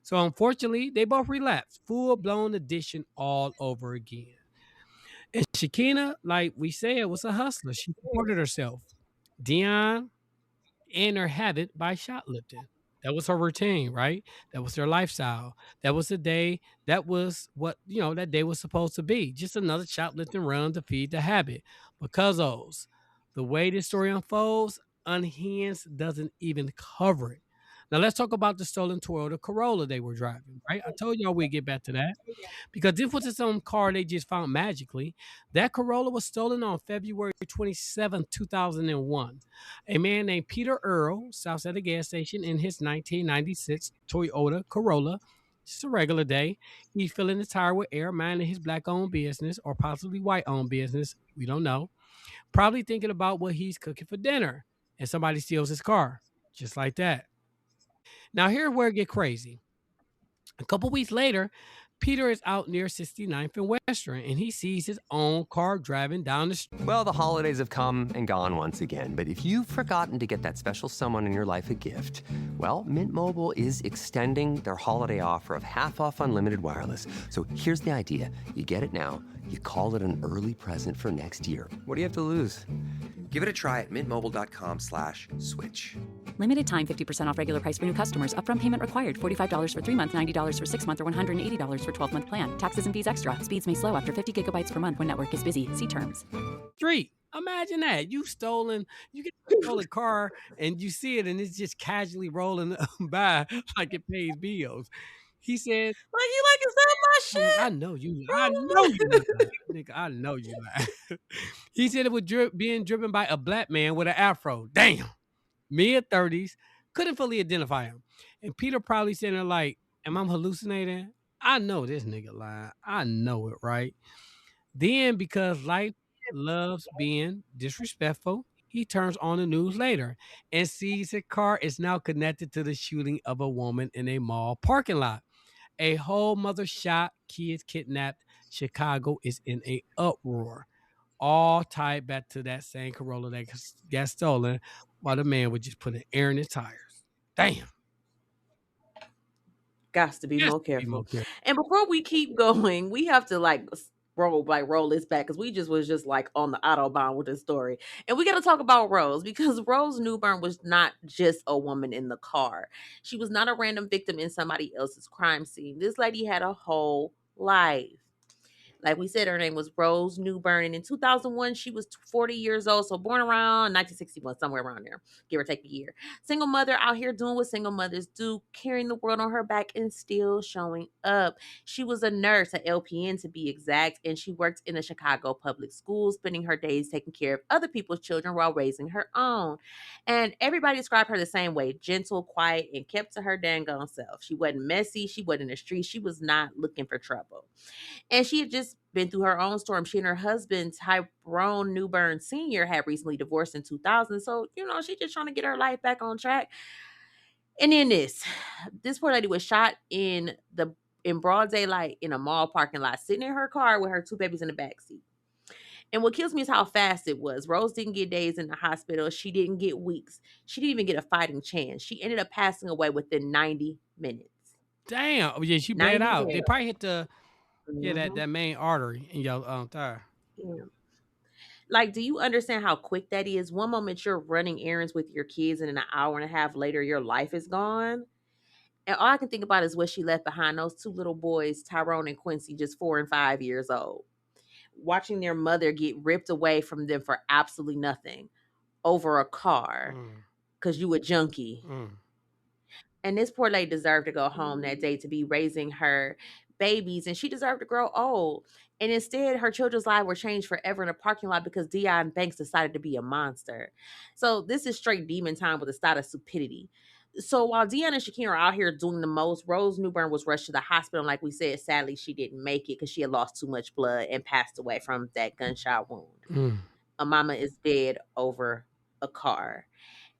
So unfortunately, they both relapsed. Full-blown addiction all over again. And Shakina, like we said, was a hustler. She supported herself. Dion and her habit by shoplifting. That was her routine, right? That was their lifestyle. That was the day. That was what, that day was supposed to be. Just another shoplifting run to feed the habit. Because the way this story unfolds, Unhinged doesn't even cover it. Now let's talk about the stolen Toyota Corolla they were driving, right? I told y'all we'd get back to that because this wasn't some car they just found magically. That Corolla was stolen on February 27, 2001. A man named Peter Earl stops at a gas station in his 1996 Toyota Corolla. Just a regular day. He's filling the tire with air, minding his black-owned business or possibly white-owned business. We don't know. Probably thinking about what he's cooking for dinner. And somebody steals his car. Just like that. Now, here's where it gets crazy. A couple weeks later, Peter is out near 69th and Western, and he sees his own car driving down the street. Well, the holidays have come and gone once again, but if you've forgotten to get that special someone in your life a gift, well, Mint Mobile is extending their holiday offer of half off unlimited wireless. So here's the idea. You get it now, you call it an early present for next year. What do you have to lose? Give it a try at mintmobile.com/switch. Limited time 50% off regular price for new customers. Upfront payment required. $45 for 3 months, $90 for 6 months, or $180 for 12-month plan. Taxes and fees extra. Speeds may slow after 50 gigabytes per month when network is busy. See terms. Street. Imagine that. You get a stolen car and you see it and it's just casually rolling by like it pays bills. He said, like, you like to sell my shit? I know you. I know you lie. Nigga, I know you lie. He said it was being driven by a black man with an afro. Damn. Mid-30s. Couldn't fully identify him. And Peter probably sitting there like, am I hallucinating? I know this nigga lying. I know it, right? Then, because life loves being disrespectful, he turns on the news later and sees his car is now connected to the shooting of a woman in a mall parking lot. A whole mother shot, kids kidnapped. Chicago is in a uproar. All tied back to that same Corolla that got stolen while the man was just putting air in his tires. Damn. Got to be Yes, more to be more careful. careful. And before we keep going, we have to roll this back because we was just like on the autobahn with this story. And we got to talk about Rose because Rose Newburn was not just a woman in the car. She was not a random victim in somebody else's crime scene. This lady had a whole life. Like we said, her name was Rose Newburn. And in 2001, she was 40 years old. So born around 1961, somewhere around there, give or take a year. Single mother out here doing what single mothers do, carrying the world on her back and still showing up. She was a nurse, an LPN to be exact, and she worked in a Chicago public school, spending her days taking care of other people's children while raising her own. And everybody described her the same way, gentle, quiet, and kept to her dang on self. She wasn't messy. She wasn't in the street. She was not looking for trouble. And she had just been through her own storm. She and her husband, Tyrone Newburn Sr., had recently divorced in 2000. So, she's just trying to get her life back on track. And then this poor lady was shot in broad daylight in a mall parking lot, sitting in her car with her two babies in the backseat. And what kills me is how fast it was. Rose didn't get days in the hospital. She didn't get weeks. She didn't even get a fighting chance. She ended up passing away within 90 minutes. Damn. Oh, yeah, she bled 90 out. They minutes. probably hit the Mhm. that main artery in your thigh. Yeah. Like, do you understand how quick that is? One moment you're running errands with your kids, and an hour and a half later, your life is gone. And all I can think about is what she left behind, those two little boys, Tyrone and Quincy, just 4 and 5 years old, watching their mother get ripped away from them for absolutely nothing over a car because you a junkie. And this poor lady deserved to go home that day to be raising her babies, and she deserved to grow old. And instead, her children's lives were changed forever in a parking lot because Dion Banks decided to be a monster. So this is straight demon time with a style of stupidity. So while Dion and Shakina are out here doing the most, Rose Newburn was rushed to the hospital. And like we said, sadly, she didn't make it because she had lost too much blood and passed away from that gunshot wound. A mama is dead over a car.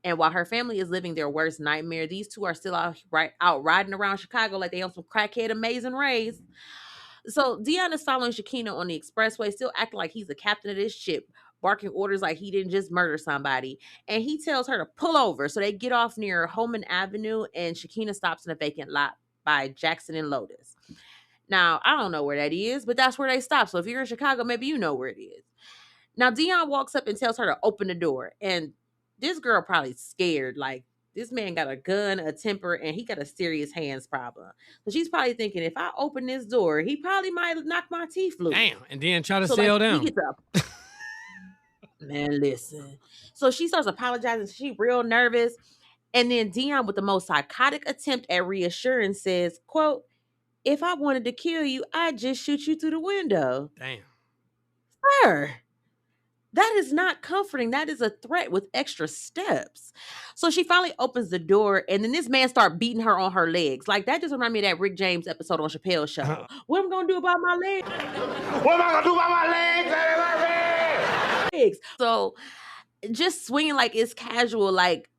And while her family is living their worst nightmare, these two are still out riding around Chicago like they on some crackhead Amazing Race. So Dion is following Shakina on the expressway, still acting like he's the captain of this ship, barking orders like he didn't just murder somebody. And he tells her to pull over. So they get off near Holman Avenue, and Shakina stops in a vacant lot by Jackson and Lotus. Now, I don't know where that is, but that's where they stop. So if you're in Chicago, maybe you know where it is. Now, Dion walks up and tells her to open the door. And this girl probably scared. Like, this man got a gun, a temper, and he got a serious hands problem. So she's probably thinking, if I open this door, he probably might knock my teeth loose. Damn. And then try to So, sell like, down. he gets up. Man, listen. So she starts apologizing. She real nervous. And then Dion, with the most psychotic attempt at reassurance, says, quote, if I wanted to kill you, I'd just shoot you through the window. Damn. Sir, that is not comforting. That is a threat with extra steps. So she finally opens the door, and then this man start beating her on her legs. Like, that just reminded me of that Rick James episode on Chappelle's Show. What am I going to do about my legs? What am I going to do about my legs? So just swinging like it's casual, like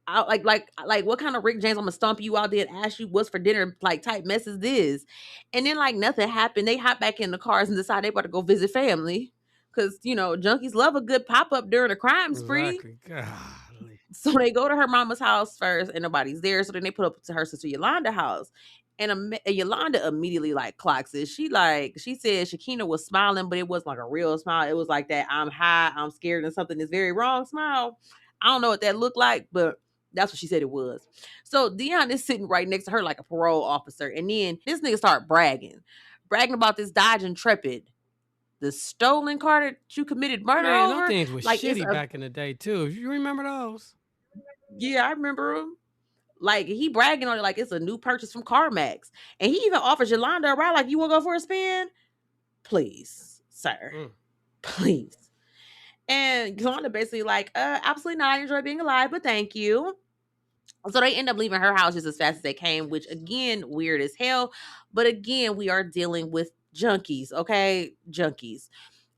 what kind of Rick James, I'm gonna stomp you out there and ask you what's for dinner, like type mess is this? And then like nothing happened. They hop back in the cars and decide they about to go visit family. Cause junkies love a good pop-up during a crime spree. Exactly. Golly. So they go to her mama's house first and nobody's there. So then they put up to her sister Yolanda's house. And Yolanda immediately like clocks it. She said Shakina was smiling, but it wasn't like a real smile. It was like that I'm high, I'm scared, and something is very wrong smile. I don't know what that looked like, but that's what she said it was. So Dion is sitting right next to her like a parole officer. And then this nigga start bragging about this Dodge Intrepid, the stolen car that you committed murder over. Those things was like, shitty back in the day too. You remember those? Yeah, I remember them. Like, he bragging on it like it's a new purchase from CarMax. And he even offers Yolanda a ride like, you want to go for a spin? Please, sir. Please. And Yolanda basically like, absolutely not. I enjoy being alive, but thank you. So they end up leaving her house just as fast as they came, which again, weird as hell. But again, we are dealing with junkies, okay? Junkies.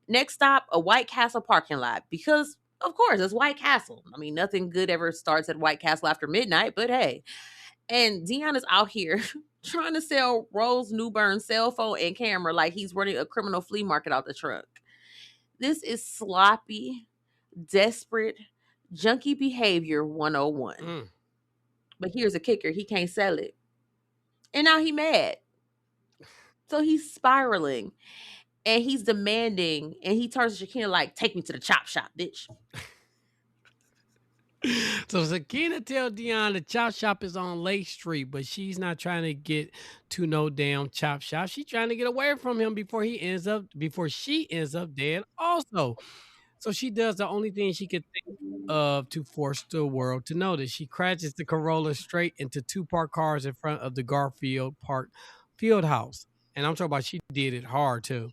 Next stop, a White Castle parking lot. Because, of course, it's White Castle. I mean, nothing good ever starts at White Castle after midnight, but hey. And Dion is out here trying to sell Rose Newburn's cell phone and camera like he's running a criminal flea market out the trunk. This is sloppy, desperate, junkie behavior 101. But here's a kicker. He can't sell it. And now he mad. So he's spiraling. And he's demanding, and he turns to Shakina like, take me to the chop shop, bitch. So Shakina tell Dion the chop shop is on Lake Street, but she's not trying to get to no damn chop shop. She's trying to get away from him before she ends up dead also. So she does the only thing she could think of to force the world to notice. She crashes the Corolla straight into two parked cars in front of the Garfield Park field house. And I'm talking about she did it hard too.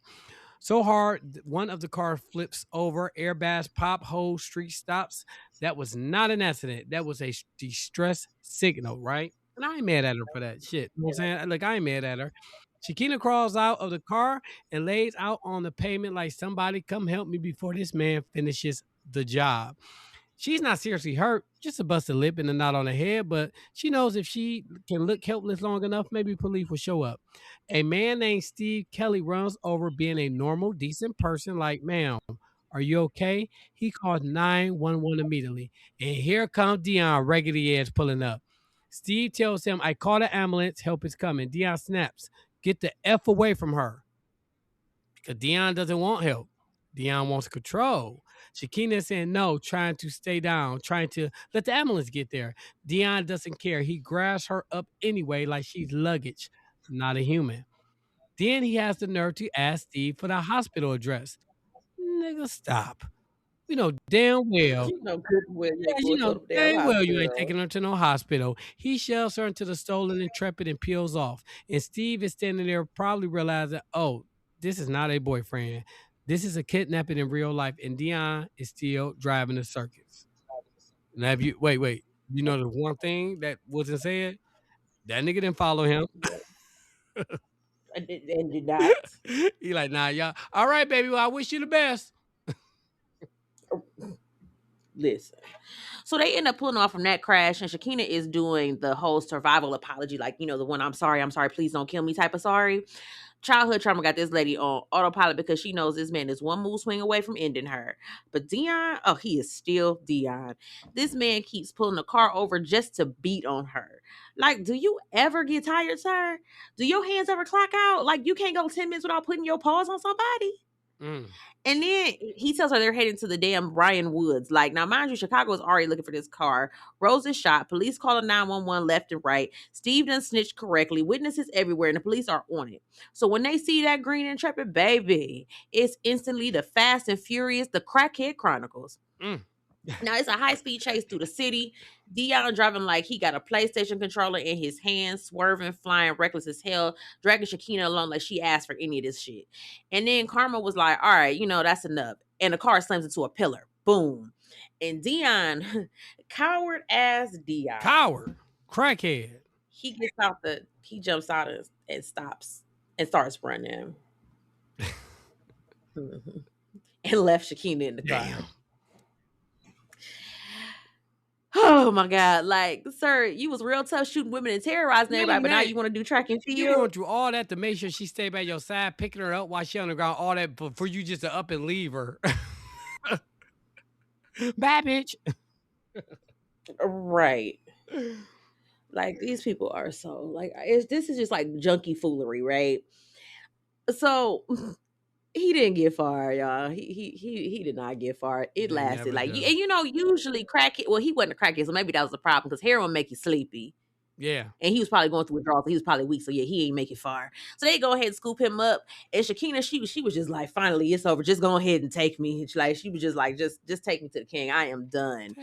So hard, one of the cars flips over, airbags pop, whole street stops. That was not an accident. That was a distress signal, right? And I ain't mad at her for that shit. You know what I'm saying? Like, I ain't mad at her. Shakina crawls out of the car and lays out on the pavement like somebody come help me before this man finishes the job. She's not seriously hurt, just a busted lip and a knot on her head, but she knows if she can look helpless long enough, maybe police will show up. A man named Steve Kelly runs over being a normal, decent person, like, ma'am, are you okay? He calls 911 immediately. And here comes Dion, raggedy ass pulling up. Steve tells him, I called an ambulance, help is coming. Dion snaps, get the F away from her. Because Dion doesn't want help. Dion wants control. Shakina is saying no, trying to stay down, trying to let the ambulance get there. Dion doesn't care. He grabs her up anyway like she's luggage, not a human. Then he has the nerve to ask Steve for the hospital address. Nigga, stop. You know damn well You know good well you ain't you going to know the damn dang well you ain't hospital. taking her to no hospital. He shoves her into the stolen Intrepid and peels off. And Steve is standing there probably realizing, oh, this is not a boyfriend. This is a kidnapping in real life. And Dion is still driving the circus. Now, if you wait, you know the one thing that wasn't said? That nigga didn't follow him. And did not. He like, nah, y'all. All right, baby. Well, I wish you the best. Listen. So they end up pulling off from that crash, and Shakina is doing the whole survival apology, like, the one I'm sorry, please don't kill me type of sorry. Childhood trauma got this lady on autopilot because she knows this man is one move swing away from ending her. But Dion, oh, he is still Dion. This man keeps pulling the car over just to beat on her. Like, do you ever get tired, sir? Do your hands ever clock out? Like, you can't go 10 minutes without putting your paws on somebody? And then he tells her they're heading to the damn Bryan Woods. Like, now, mind you, Chicago is already looking for this car. Rose is shot. Police call 911 left and right. Steve done snitched correctly. Witnesses everywhere, and the police are on it. So when they see that green Intrepid, baby, it's instantly the Fast and Furious, the Crackhead Chronicles. Now, it's a high-speed chase through the city. Dion driving like he got a PlayStation controller in his hand, swerving, flying, reckless as hell, dragging Shakina along like she asked for any of this shit. And then Karma was like, all right, that's enough. And the car slams into a pillar. Boom. And Dion, coward ass Dion. Coward. Crackhead. He jumps out and stops and starts running. And left Shakina in the car. Damn. Oh my God. Like, sir, you was real tough shooting women and terrorizing everybody, but now you want to do track and field? You going through all that to make sure she stay by your side, picking her up while she on the ground, all that for you just to up and leave her. Bad bitch. Right. Like, these people are so, like, this is just like junkie foolery, right? So he didn't get far, y'all. He did not get far. It lasted like, and usually crackhead. Well, he wasn't a crackhead, so maybe that was the problem because heroin make you sleepy. Yeah. And he was probably going through withdrawal, so he was probably weak. So yeah, he ain't make it far. So they go ahead and scoop him up. And Shakina, she was just like, finally, it's over. Just go ahead and take me. She was just like, just take me to the king. I am done.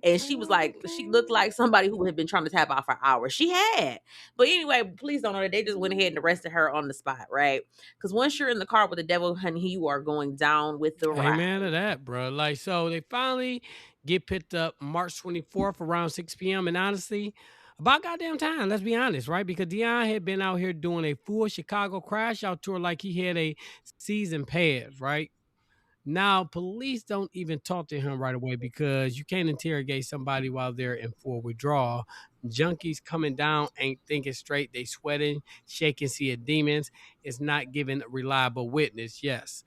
And she was like, she looked like somebody who had been trying to tap out for hours. She had. But anyway, please don't know that they just went ahead and arrested her on the spot, right? Because once you're in the car with the devil, honey, you are going down with the ride. Amen to that, bro. Like, so they finally get picked up March 24th around 6 p.m. And honestly, about goddamn time, let's be honest, right? Because Dion had been out here doing a full Chicago crash out tour like he had a season pass, right? Now, police don't even talk to him right away because you can't interrogate somebody while they're in full withdrawal. Junkies coming down ain't thinking straight. They sweating, shaking, seeing demons. It's not giving a reliable witness, yes.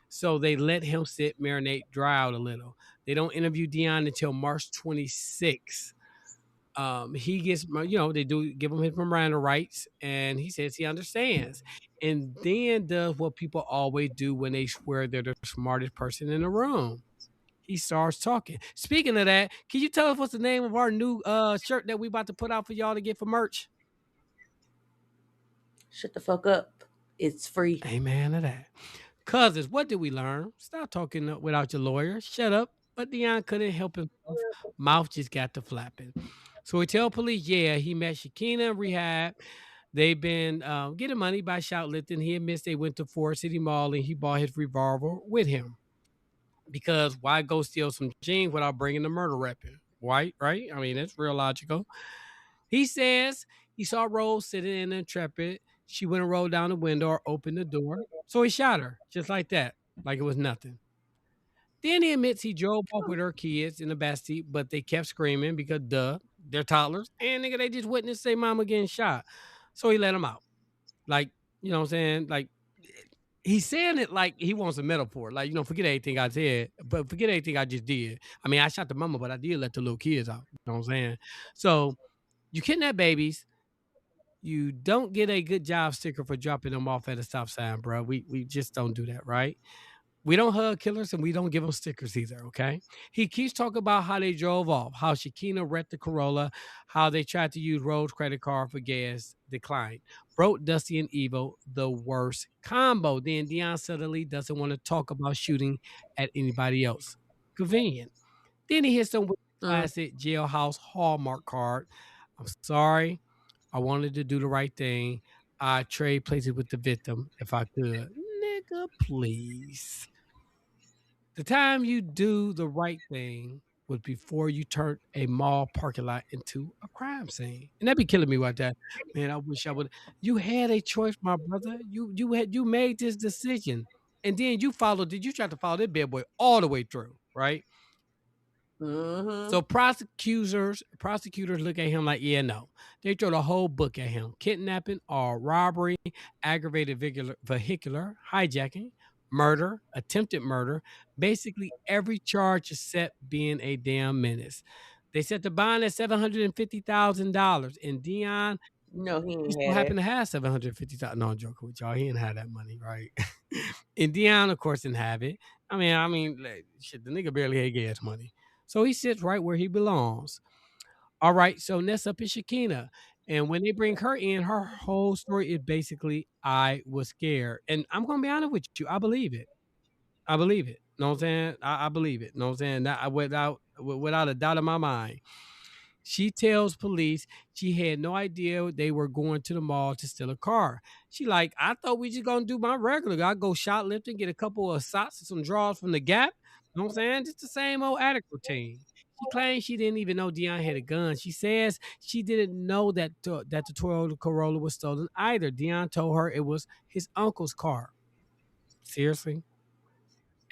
So they let him sit, marinate, dry out a little. They don't interview Dion until March 26th. He gets, they do give him his Miranda rights, and he says he understands, and then does what people always do when they swear they're the smartest person in the room. He starts talking. Speaking of that, can you tell us what's the name of our new shirt that we about to put out for y'all to get for merch? Shut the fuck up. It's free. Amen to that. Cousins, what did we learn? Stop talking without your lawyer. Shut up. But Dion couldn't help himself. Mouth just got to flapping. So he tell police, yeah, he met Shakina in rehab. They've been getting money by shoplifting. He admits they went to Forest City Mall and he bought his revolver with him. Because why go steal some jeans without bringing the murder weapon? Right? I mean, that's real logical. He says he saw Rose sitting in an Intrepid. She went and rolled down the window or opened the door. So he shot her just like that, like it was nothing. Then he admits he drove off with her kids in the backseat, but they kept screaming because, they're toddlers. And nigga, they just witnessed their mama getting shot. So he let them out. Like, you know what I'm saying? Like, he's saying it like he wants a metaphor. Like, forget everything I said, but forget everything I just did. I mean, I shot the mama, but I did let the little kids out. You know what I'm saying? So you kidnap babies. You don't get a good job sticker for dropping them off at a stop sign, bro. We just don't do that, right? We don't hug killers and we don't give them stickers either, okay? He keeps talking about how they drove off, how Shakina wrecked the Corolla, how they tried to use Rose credit card for gas, declined. Broke Dusty and Evo, the worst combo. Then Dion suddenly doesn't want to talk about shooting at anybody else. Convenient. Then he hits them with the classic jailhouse Hallmark card. I'm sorry. I wanted to do the right thing. I trade places with the victim if I could. Nigga, please. The time you do the right thing was before you turned a mall parking lot into a crime scene. And that be killing me about that. Man, I wish I would. You had a choice, my brother. You made this decision. And then you tried to follow that bad boy all the way through, right? Mm-hmm. So prosecutors look at him like, yeah, no. They throw the whole book at him: kidnapping or robbery, aggravated vehicular hijacking, murder, attempted murder. Basically, every charge except being a damn menace. They set the bond at $750,000, and Dion, No, he he ain't so had happened it. to have $750,000. No, I'm joking with y'all. He didn't have that money, right? And Dion, of course, didn't have it. I mean, like, shit, the nigga barely had gas money. So he sits right where he belongs. All right, so next up is Shakina. And when they bring her in, her whole story is basically, I was scared. And I'm gonna be honest with you, I believe it. I believe it. Know what I'm saying? I believe it. Know what I'm saying? Without a doubt in my mind. She tells police she had no idea they were going to the mall to steal a car. She like, I thought we just gonna do my regular. I go shoplifting, get a couple of socks and some drawers from the Gap. You know what I'm saying? Just the same old addict routine. She claims she didn't even know Dion had a gun. She says she didn't know that the Toyota Corolla was stolen either. Dion told her it was his uncle's car. Seriously?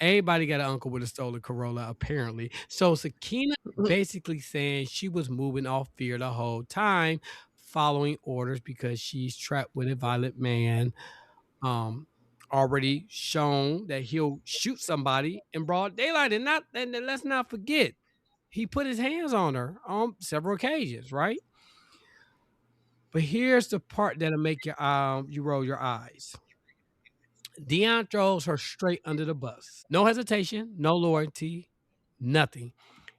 Everybody got an uncle with a stolen Corolla, apparently. So Sakina basically saying she was moving off fear the whole time, following orders because she's trapped with a violent man. Um, Already shown that he'll shoot somebody in broad daylight, and let's not forget, he put his hands on her on several occasions, right? But here's the part that'll make you roll your eyes. Dion throws her straight under the bus. No hesitation, no loyalty, nothing.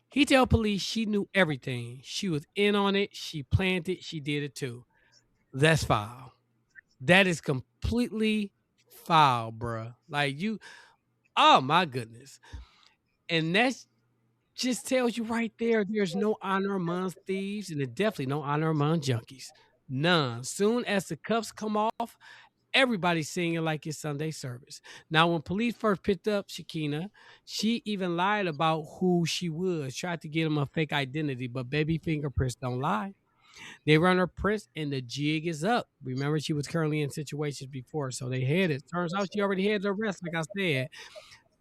He tell police she knew everything. She was in on it. She planned it. She did it too. That's foul. That is completely foul, bruh. Like oh my goodness. And that just tells you right there's no honor among thieves, and there's definitely no honor among junkies. None. Soon as the cuffs come off, everybody's singing like it's Sunday service. Now, when police first picked up Shakina, she even lied about who she was, tried to get him a fake identity, but baby fingerprints don't lie. They run her prints and the jig is up. Remember, she was currently in situations before, so they had it. Turns out she already had the arrest, like I said.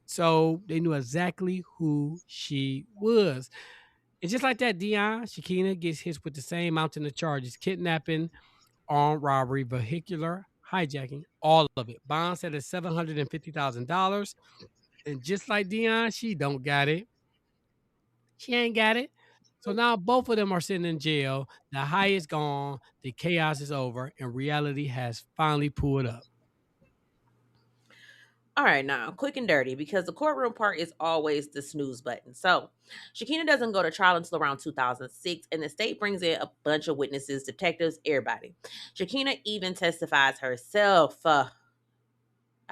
So they knew exactly who she was. And just like that, Shakina gets hit with the same mountain of charges: kidnapping, armed robbery, vehicular hijacking, all of it. Bond set at $750,000. And just like Dion, she don't got it. She ain't got it. So now both of them are sitting in jail. The high is gone, the chaos is over, and reality has finally pulled up. All right, now, quick and dirty, because the courtroom part is always the snooze button. So, Shakina doesn't go to trial until around 2006, and the state brings in a bunch of witnesses, detectives, everybody. Shakina even testifies herself. I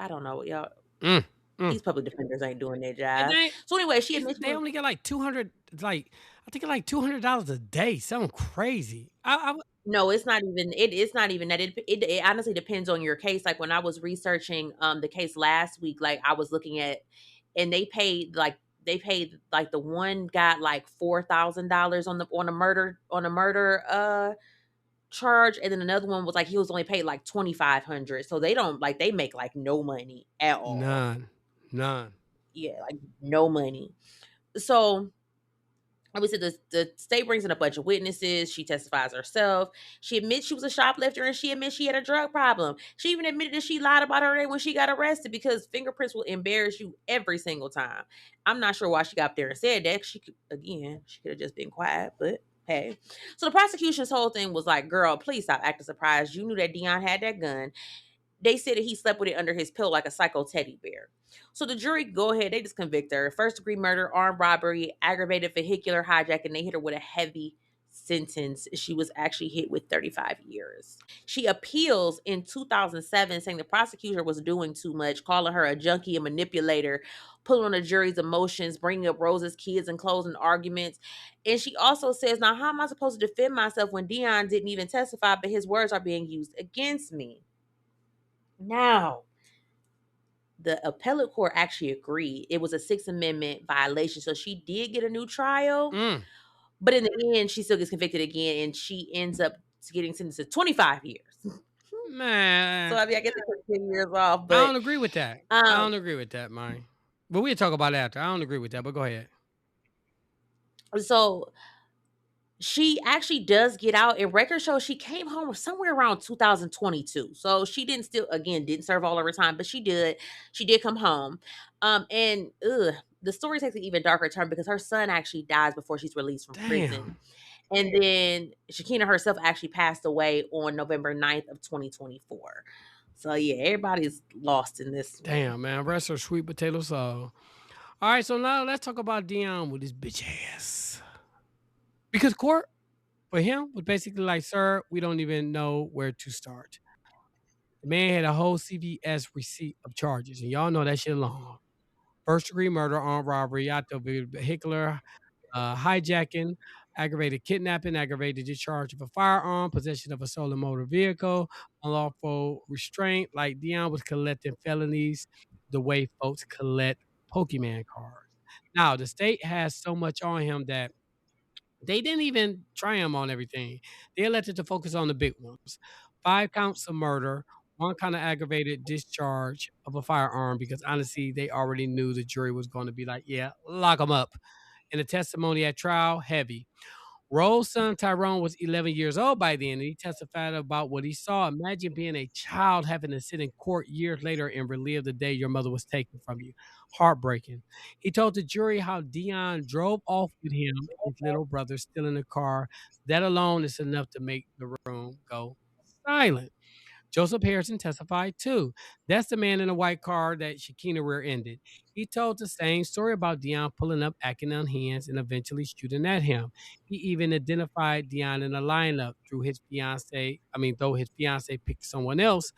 don't know, y'all. Mm, mm. These public defenders ain't doing their And job. they, So anyway, she admits they only get like 200, like, I think like $200 a day. Something crazy. no, it's not even it's not even that. It honestly depends on your case. Like when I was researching the case last week, like I was looking at, and they paid like the one got like $4,000 on a murder charge, and then another one was like he was only paid like 2,500. So they don't like they make like no money at all. None. Yeah, like no money. So obviously the state brings in a bunch of witnesses. She testifies herself. She admits she was a shoplifter, and she admits she had a drug problem. She even admitted that she lied about her name when she got arrested, because fingerprints will embarrass you every single time. I'm not sure why she got up there and said that. She could have just been quiet, but hey. So the prosecution's whole thing was like, girl, please stop acting surprised. You knew that Dion had that gun. They said that he slept with it under his pillow like a psycho teddy bear. So the jury go ahead, they just convict her. First degree murder, armed robbery, aggravated vehicular hijacking. They hit her with a heavy sentence. She was actually hit with 35 years. She appeals in 2007, saying the prosecutor was doing too much, calling her a junkie, a manipulator, pulling on the jury's emotions, bringing up Rose's kids and closing arguments. And she also says, now, how am I supposed to defend myself when Dion didn't even testify, but his words are being used against me? Now, the appellate court actually agreed it was a Sixth Amendment violation. So she did get a new trial, but in the end, she still gets convicted again, and she ends up getting sentenced to 25 years. Man. So I mean, I guess it took 10 years off, I but don't agree with that. I don't agree with that, Mike. But we'll talk about it after. I don't agree with that, but go ahead. So she actually does get out, and record shows she came home somewhere around 2022. So she didn't serve all of her time, but she did come home. And the story takes an even darker turn because her son actually dies before she's released from prison. And then Shakina herself actually passed away on November 9th of 2024. So yeah, everybody's lost in this. Damn, man. Rest her sweet potato soul. All right, so now let's talk about Dion with his bitch ass. Because court for him was basically like, sir, we don't even know where to start. The man had a whole CVS receipt of charges, and y'all know that shit long. First degree murder, armed robbery, vehicular hijacking, aggravated kidnapping, aggravated discharge of a firearm, possession of a stolen motor vehicle, unlawful restraint. Like Dion was collecting felonies the way folks collect Pokemon cards. Now, the state has so much on him that they didn't even try him on everything. They elected to focus on the big ones. 5 counts of murder, 1 count of aggravated discharge of a firearm, because honestly, they already knew the jury was going to be like, yeah, lock him up. And the testimony at trial, heavy. Rose's son Tyrone was 11 years old by then, and he testified about what he saw. Imagine being a child having to sit in court years later and relive the day your mother was taken from you. Heartbreaking. He told the jury how Dion drove off with him and his little brother still in the car. That alone is enough to make the room go silent. Joseph Harrison testified too. That's the man in the white car that Shakina rear-ended. He told the same story about Dion pulling up, acting on hands, and eventually shooting at him. He even identified Dion in a lineup though his fiance picked someone else,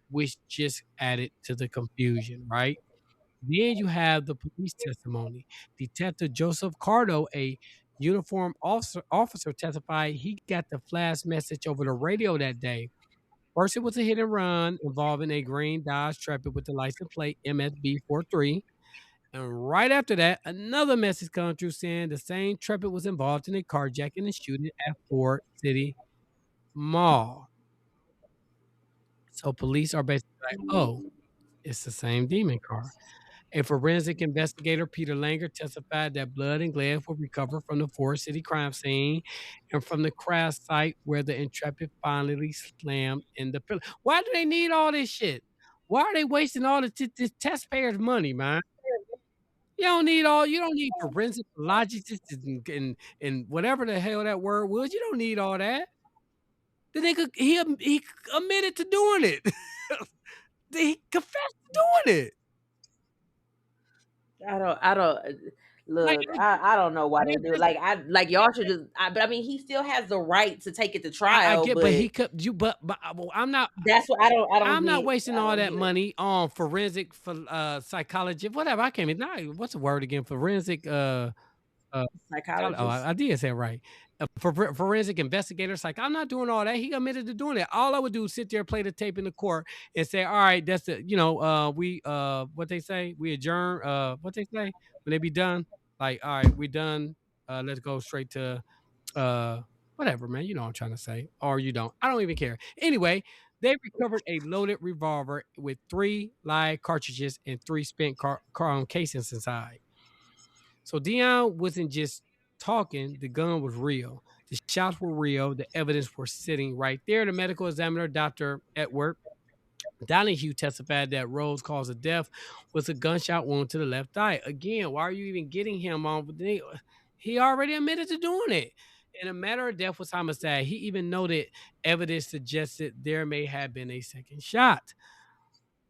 which just added to the confusion, right? Then you have the police testimony. Detective Joseph Cardo, a uniformed officer, testified he got the flash message over the radio that day. First, it was a hit and run involving a green Dodge Intrepid with the license plate MSB43. And right after that, another message comes through saying the same Intrepid was involved in a carjacking and shooting at Ford City Mall. So police are basically like, oh, it's the same demon car. A forensic investigator, Peter Langer, testified that blood and glass were recovered from the Ford City crime scene and from the crash site where the Intrepid finally slammed in the pillar. Why do they need all this shit? Why are they wasting all this taxpayers' money, man? You don't need forensic logics and whatever the hell that word was. You don't need all that. The nigga, he admitted to doing it. He confessed to doing it. I don't Like, look. I don't know why they do it. this Like y'all should just. But I mean, he still has the right to take it to I trial. get, but But he could you but well, that's what I don't I'm not get. wasting I all don't that get it. money on forensic psychology, whatever. I can't even what's the word again? Forensic Uh, Psychologist. I did say it right. Forensic investigator, I'm not doing all that. He admitted to doing it. All I would do is sit there, play the tape in the court, and say, "All right, that's the we what they say, we adjourn. What they say when they be done, like, all right, we done. Let's go straight to uh whatever, man. You know what I'm trying to say, or you don't. I don't even care. Anyway, they recovered a loaded revolver with 3 live cartridges and 3 spent casings inside. So Dion wasn't just talking, the gun was real. The shots were real. The evidence was sitting right there. The medical examiner, Dr. Edward Donahue, testified that Rose' cause of death was a gunshot wound to the left eye. Again, why are you even getting him on? He already admitted to doing it. And a matter of death was homicide. He even noted evidence suggested there may have been a second shot.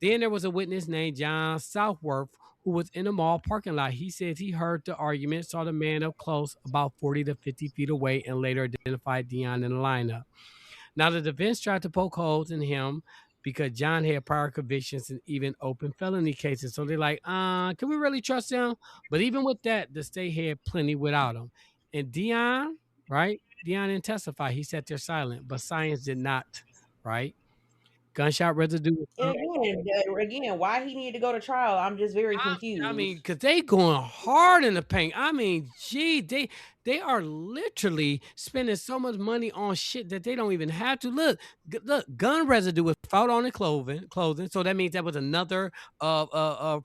Then there was a witness named John Southworth who was in the mall parking lot. He says he heard the argument, saw the man up close, about 40 to 50 feet away, and later identified Dion in the lineup. Now, the defense tried to poke holes in him because John had prior convictions and even open felony cases. So they're like, can we really trust him? But even with that, the state had plenty without him. And Dion, right? Dion didn't testify. He sat there silent, but science did not, right? Gunshot residue was And found. again, why he needed to go to trial? I'm just very I mean, confused. because they going hard in the paint. I mean, gee, they are literally spending so much money on shit that they don't even have to. Look, gun residue was found on the clothing. So that means that was another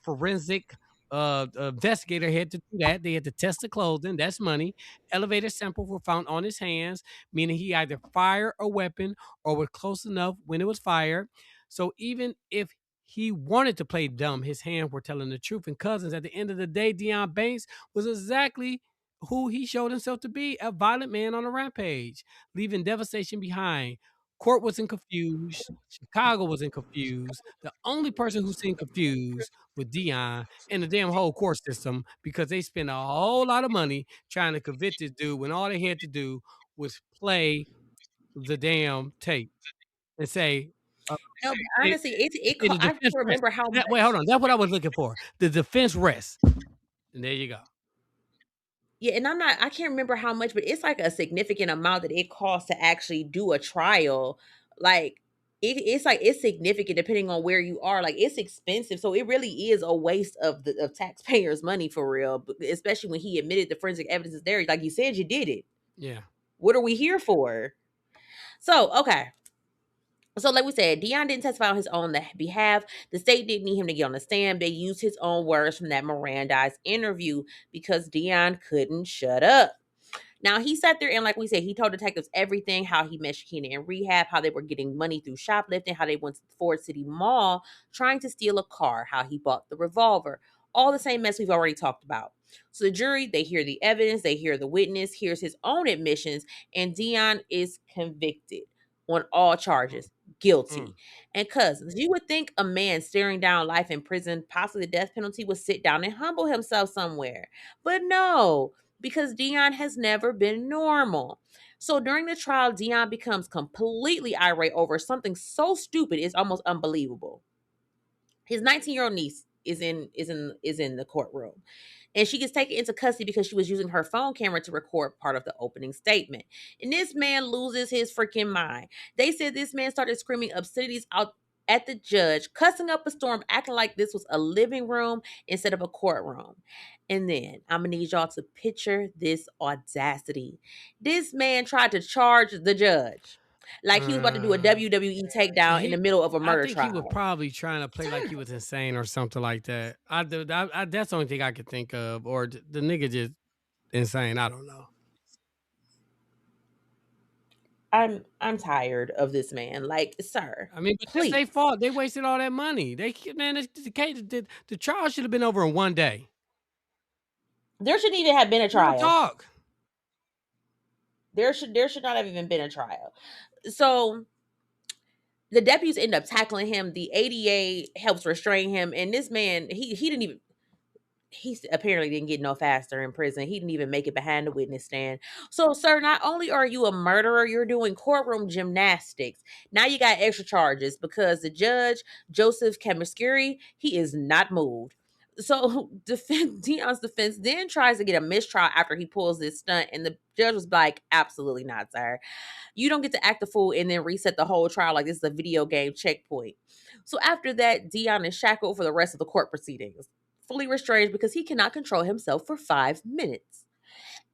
forensic investigator had to do that. They had to test the clothing. That's money. Elevator samples were found on his hands, meaning he either fired a weapon or was close enough when it was fired. So even if he wanted to play dumb, his hands were telling the truth. And cousins, at the end of the day, Deion Banks was exactly who he showed himself to be, a violent man on a rampage, leaving devastation behind. Court wasn't confused. Chicago wasn't confused. The only person who seemed confused was Dion and the damn whole court system because they spent a whole lot of money trying to convict this dude when all they had to do was play the damn tape and say, uh, No, but it, honestly, the I can't defense rests. remember how Wait, hold much. on. That's what I was looking for. The defense rests. And there you go. Yeah, and I can't remember how much, but it's like a significant amount that it costs to actually do a trial. Like it's like it's significant depending on where you are. Like it's expensive, so it really is a waste of the taxpayers' money for real. Especially when he admitted the forensic evidence is there. Like you said, you did it. Yeah. What are we here for? So okay. So, like we said, Dion didn't testify on his own behalf. The state didn't need him to get on the stand. They used his own words from that Mirandized interview because Dion couldn't shut up. Now he sat there and, like we said, he told detectives everything: how he met Shakina in rehab, how they were getting money through shoplifting, how they went to the Ford City Mall trying to steal a car, how he bought the revolver. All the same mess we've already talked about. So the jury, they hear the evidence, they hear the witness, hears his own admissions, and Dion is convicted on all charges, guilty. And cousins, you would think a man staring down life in prison, possibly the death penalty, would sit down and humble himself somewhere. But no, because Dion has never been normal. So during the trial, Dion becomes completely irate over something so stupid it's almost unbelievable. His 19-year-old niece is in the courtroom, and she gets taken into custody because she was using her phone camera to record part of the opening statement. And this man loses his freaking mind. They said this man started screaming obscenities out at the judge, cussing up a storm, acting like this was a living room instead of a courtroom. And then I'm gonna need y'all to picture this audacity. This man tried to charge the judge like he was about to do a WWE takedown in the middle of a I murder think he was trial. probably trying to play like he was insane or something like that. That's the only thing I could think of. Or the nigga just insane. I don't know. I'm tired of this man. Like, sir, I mean, but that's please. their fault. They wasted all that money. The trial should have been over in one day. There shouldn't even have been a Real trial. talk. There should not have even been a trial. So the deputies end up tackling him. The ADA helps restrain him, and this man, he didn't even he apparently didn't get no faster in prison. He didn't even make it behind the witness stand. So, sir, not only are you a murderer, you're doing courtroom gymnastics. Now you got extra charges because the judge, Joseph Kamiskiri, he is not moved. So Dion's defense then tries to get a mistrial after he pulls this stunt, and the judge was like, "Absolutely not, sir. You don't get to act the fool and then reset the whole trial like this is a video game checkpoint." So after that, Dion is shackled for the rest of the court proceedings, fully restrained because he cannot control himself for 5 minutes.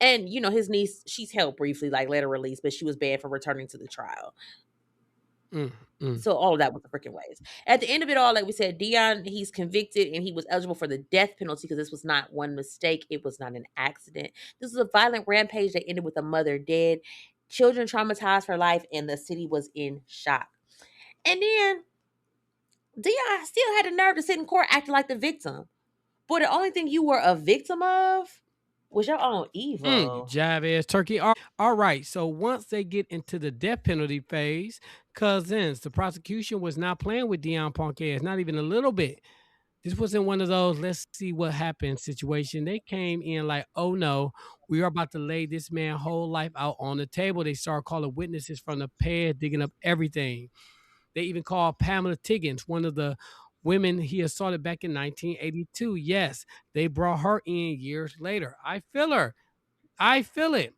And his niece, she's held briefly, like let her release, but she was banned from returning to the trial. Mm, mm. So all of that was the freaking ways. At the end of it all, like we said, Dion, he's convicted and he was eligible for the death penalty because this was not one mistake. It was not an accident. This was a violent rampage that ended with a mother dead, children traumatized for life, and the city was in shock. And then Dion still had the nerve to sit in court acting like the victim. But the only thing you were a victim of was your own evil. Jabez Turkey. All right. So once they get into the death penalty phase, cousins, the prosecution was not playing with Dion Ponquez, not even a little bit. This wasn't one of those let's see what happens situation. They came in like, oh no, we are about to lay this man's whole life out on the table. They started calling witnesses from the past, digging up everything. They even called Pamela Tiggins, one of the women he assaulted back in 1982. Yes, they brought her in years later. I feel her. I feel it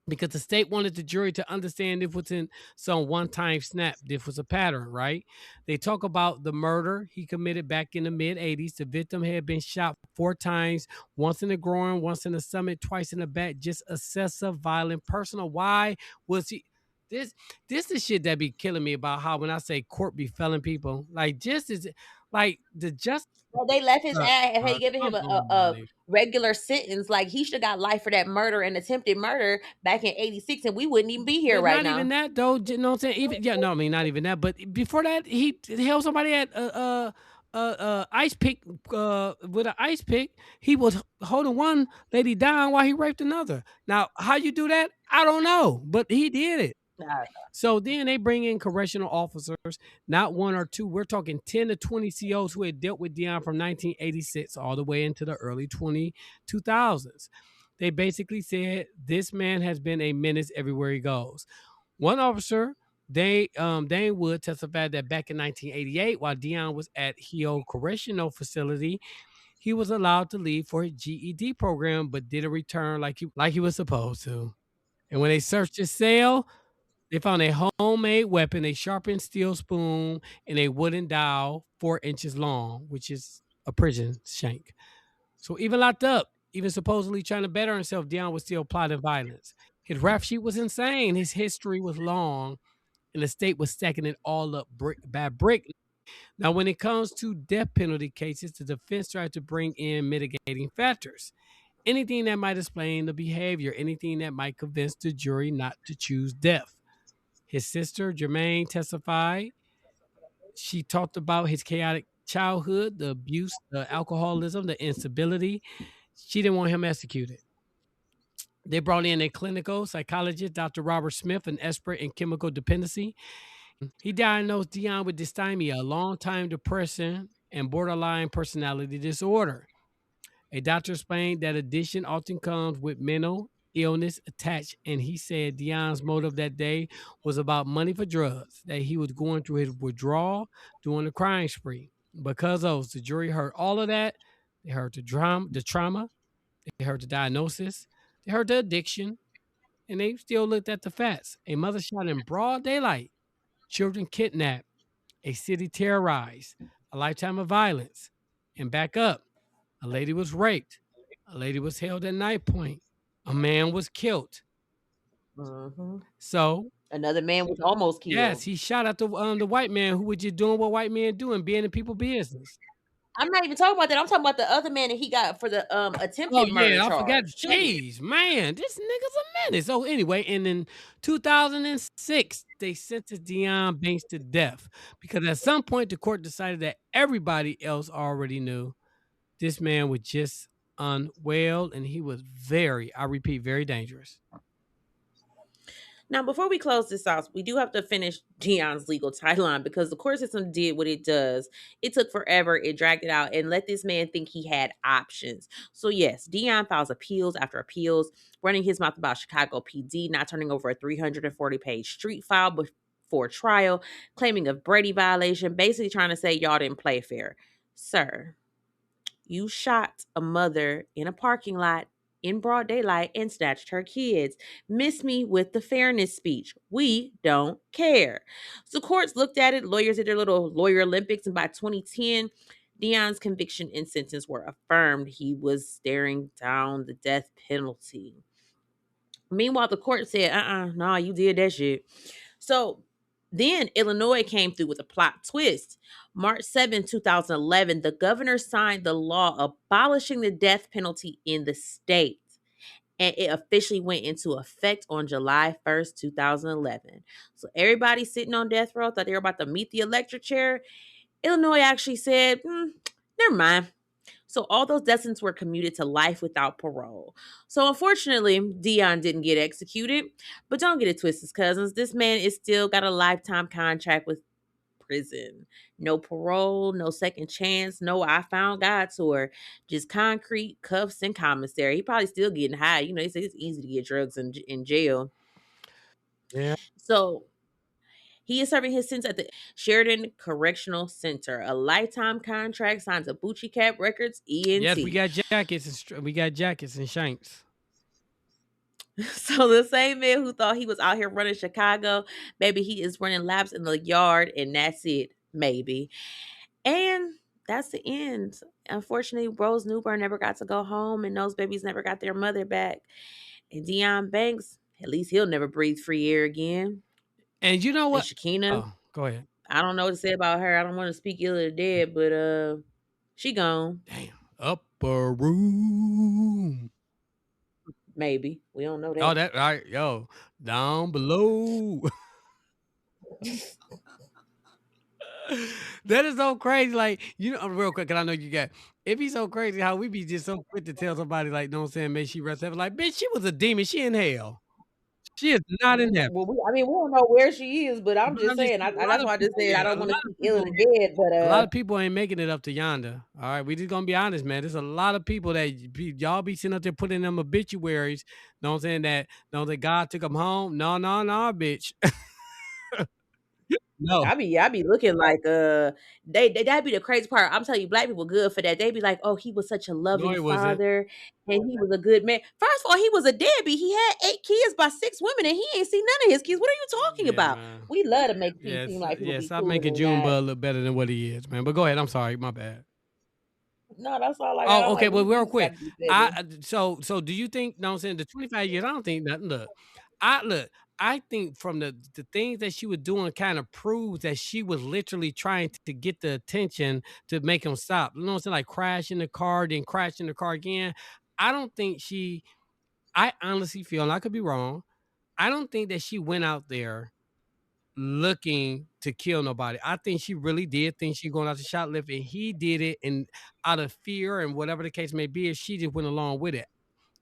because the state wanted the jury to understand if it wasn't some one-time snap. This was a pattern, right? They talk about the murder he committed back in the mid-'80s. The victim had been shot 4 times, once in the groin, once in the stomach, twice in the back. Just excessive, violent, personal. Why was he? This this is shit that be killing me about how when I say court be felling people, like just as like the justice. Well, they left his ass and they given him Come a on. regular sentence. Like he should have got life for that murder and attempted murder back in '86, and we wouldn't even be here But right not even now. that though. You know what I'm saying? Even yeah, no, I mean not even that. But before that, he held somebody at ice pick with an ice pick. He was holding one lady down while he raped another. Now, how you do that? I don't know, but he did it. Nah. So then they bring in correctional officers, not one or two. We're talking 10 to 20 COs who had dealt with Dion from 1986 all the way into the early 2000s. They basically said this man has been a menace everywhere he goes. One officer, Dane Wood, testified that back in 1988, while Dion was at Heo Correctional Facility, he was allowed to leave for his GED program, but didn't return like he was supposed to. And when they searched his cell, they found a homemade weapon, a sharpened steel spoon, and a wooden dowel 4 inches long, which is a prison shank. So even locked up, even supposedly trying to better himself, Dion was still plotting violence. His rap sheet was insane. His history was long, and the state was stacking it all up brick by brick. Now, when it comes to death penalty cases, the defense tried to bring in mitigating factors. Anything that might explain the behavior, anything that might convince the jury not to choose death. His sister, Jermaine, testified. She talked about his chaotic childhood, the abuse, the alcoholism, the instability. She didn't want him executed. They brought in a clinical psychologist, Dr. Robert Smith, an expert in chemical dependency. He diagnosed Dion with dysthymia, a long-time depression and borderline personality disorder. A doctor explained that addiction often comes with mental illness attached, and he said Dion's motive that day was about money for drugs, that he was going through his withdrawal during the crime spree. Because of the jury heard all of that, they heard the trauma, they heard the diagnosis, they heard the addiction, and they still looked at the facts. A mother shot in broad daylight, children kidnapped, a city terrorized, a lifetime of violence, and back up. A lady was raped. A lady was held at knife point. A man was killed. Hmm. So, Another man was almost yes, killed. he shot at the white man who was just doing what white men do and being in people's business. I'm not even talking about that. I'm talking about the other man that he got for the Oh attempted murder yeah, I forgot. charge. Children. Jeez, man, this nigga's a menace. So anyway, and in 2006, they sentenced Dion Banks to death because at some point the court decided that everybody else already knew this man was just unwell, and he was very, I repeat, very dangerous. Now, before we close this out, we do have to finish Dion's legal timeline because the court system did what it does. It took forever, it dragged it out, and let this man think he had options. So, yes, Dion files appeals after appeals, running his mouth about Chicago PD not turning over a 340-page street file before trial, claiming a Brady violation, basically trying to say y'all didn't play fair. Sir, you shot a mother in a parking lot in broad daylight and snatched her kids. Miss me with the fairness speech. We don't care. So courts looked at it, lawyers did their little lawyer Olympics, and by 2010, Dion's conviction and sentence were affirmed. He was staring down the death penalty. Meanwhile, the court said, nah, you did that shit. So then Illinois came through with a plot twist. March 7, 2011, the governor signed the law abolishing the death penalty in the state. And it officially went into effect on July 1st, 2011. So everybody sitting on death row thought they were about to meet the electric chair. Illinois actually said, never mind. So all those death sentences were commuted to life without parole. So unfortunately, Dion didn't get executed. But don't get it twisted, cousins. This man is still got a lifetime contract with prison. No parole, no second chance, no I found God tour. Just concrete cuffs and commissary. He probably still getting high. You know, they say it's easy to get drugs in jail. Yeah. So he is serving his sentence at the Sheridan Correctional Center. A lifetime contract signed to Bucci Cap Records, ENT. Yes, we got jackets and shanks. So the same man who thought he was out here running Chicago, maybe he is running laps in the yard, and that's it, maybe. And that's the end. Unfortunately, Rose Newburn never got to go home, and those babies never got their mother back. And Dion Banks, at least he'll never breathe free air again. And you know And what? Shakina, Oh, go ahead. I don't know what to say about her. I don't want to speak ill of the dead, but she gone. Damn. Upper room. Maybe. We don't know that. Oh, that right, yo. Down below. That is so crazy. Like, you know, real quick, cause I know you got it be so crazy how we be just so quick to tell somebody, like, know what I'm saying, may she rest heaven. Like, bitch, she was a demon. She in hell. She is not in heaven. Well, we don't know where she is, but I'm But just I'm just saying. saying, That's why I just said I don't a want to lot speak of ill of people the dead, but a lot of people ain't making it up to yonder. All right, we just gonna be honest, man. There's a lot of people that y'all be sitting up there putting them obituaries. Know what I'm saying, that God took them home. No, bitch. No. I be looking like that'd be the crazy part. I'm telling you, black people good for that. They be like, oh, he was such a No, loving it wasn't. father, and he was a good man. First of all, he was a deadbeat. He had 8 kids by 6 women, and he ain't seen none of his kids. What are you talking Yeah, about? man. We love to make people Yes, seem like people be stop cooler making than Junebug God. look better than what he is, man. But go ahead. I'm sorry, my bad. No, that's all I got. Oh, I'm okay. like, Well, we real just got quick, to be petty. so do you think? No, I'm saying the 25 years. I don't think nothing. Look. I think from the things that she was doing kind of proves that she was literally trying to get the attention to make him stop. You know what I'm saying? Like crashing the car, then crashing the car again. I don't think she. I honestly feel, and I could be wrong. I don't think that she went out there looking to kill nobody. I think she really did think she going out to shoplift, and he did it, and out of fear and whatever the case may be, if she just went along with it.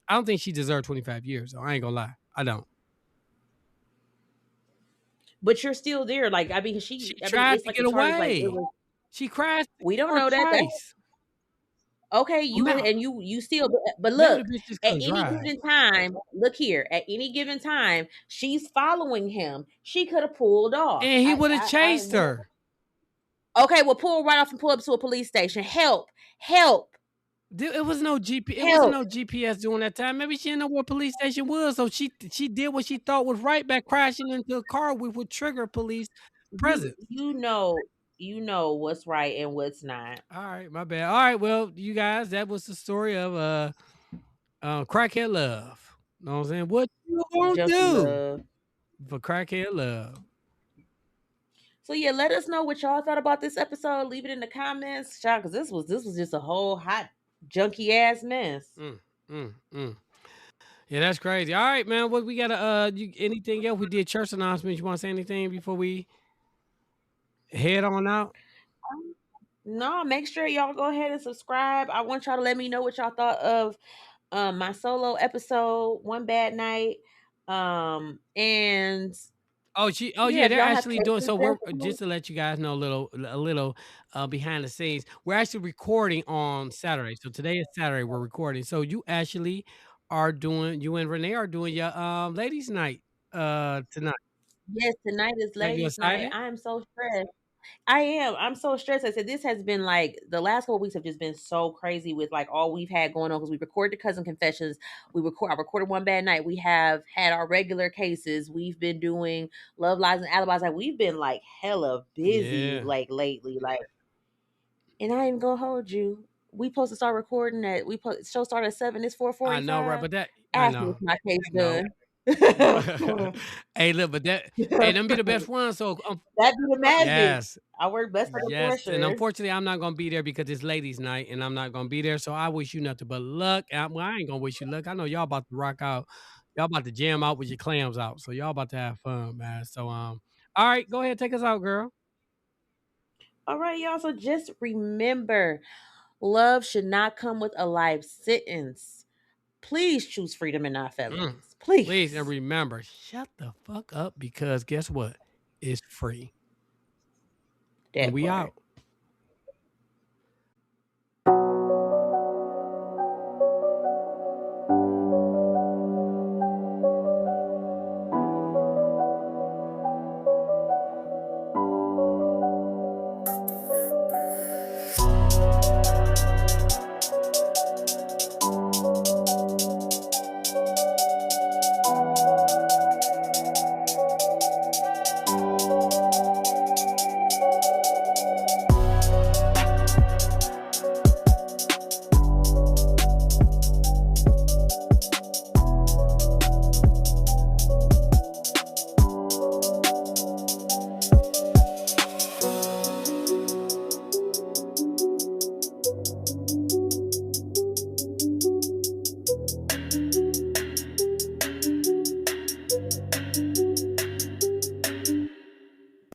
I don't think she deserved 25 years, though. I ain't gonna lie. I don't. But you're still there. Like, I mean, She tried it's to like get the charges, like it away. was. She crashed the We don't car know that. twice. Okay, Now, you still, but maybe look, the bitch just at couldn't any drive. given time, look here, at any given time, she's following him. She could have pulled off. And he would have chased her. Okay, well, pull right off and pull up to a police station. Help, help, It was no GP. It wasn't help. no GPS during that time. Maybe she didn't know where police station was, so she did what she thought was right by crashing into a car which would trigger police presence. You know what's right and what's not. All right, my bad. All right, well, you guys, that was the story of crackhead love. Know what I'm saying? What you gonna Junkie do love. for crackhead love? So yeah, let us know what y'all thought about this episode. Leave it in the comments, y'all, because this was just a whole hot junky ass mess. Yeah, that's crazy. All right, man. What we gotta anything else? We did church announcements. You want to say anything before we head on out? No, make sure y'all go ahead and subscribe. I want y'all to let me know what y'all thought of my solo episode, One Bad Night. And Oh yeah, yeah, if they're y'all have actually doing cases so. We're that just to let you guys know a little behind the scenes. We're actually recording on Saturday. So today is Saturday. We're recording. So you actually are doing. You and Renee are doing your ladies' night tonight. yes, tonight is Are you ladies' night. excited? I am so stressed. I am. I'm so stressed. I said this has been like the last couple weeks have just been so crazy with like all we've had going on because we recorded the cousin confessions. I recorded One Bad Night. We have had our regular cases. We've been doing love lies and alibis. Like we've been like hella busy Yeah, like lately. Like, and I ain't gonna hold you. We supposed to start recording at show start at 7. It's I know, right? 4:45. But that I Ask me if know. my case No. done. Hey, look, but hey, them be the best ones. So That be the magic. yes. I work best under Yes, and pressure. unfortunately, I'm not gonna be there because it's ladies' night, and I'm not gonna be there. So I wish you nothing but luck. Well, I ain't gonna wish you luck. I know y'all about to rock out. Y'all about to jam out with your clams out. So y'all about to have fun, man. So all right, go ahead, take us out, girl. All right, y'all. So just remember, love should not come with a life sentence. Please choose freedom and not Mm. felonies. Please and Please. remember, shut the fuck up because guess what? It's free, and That we part. out.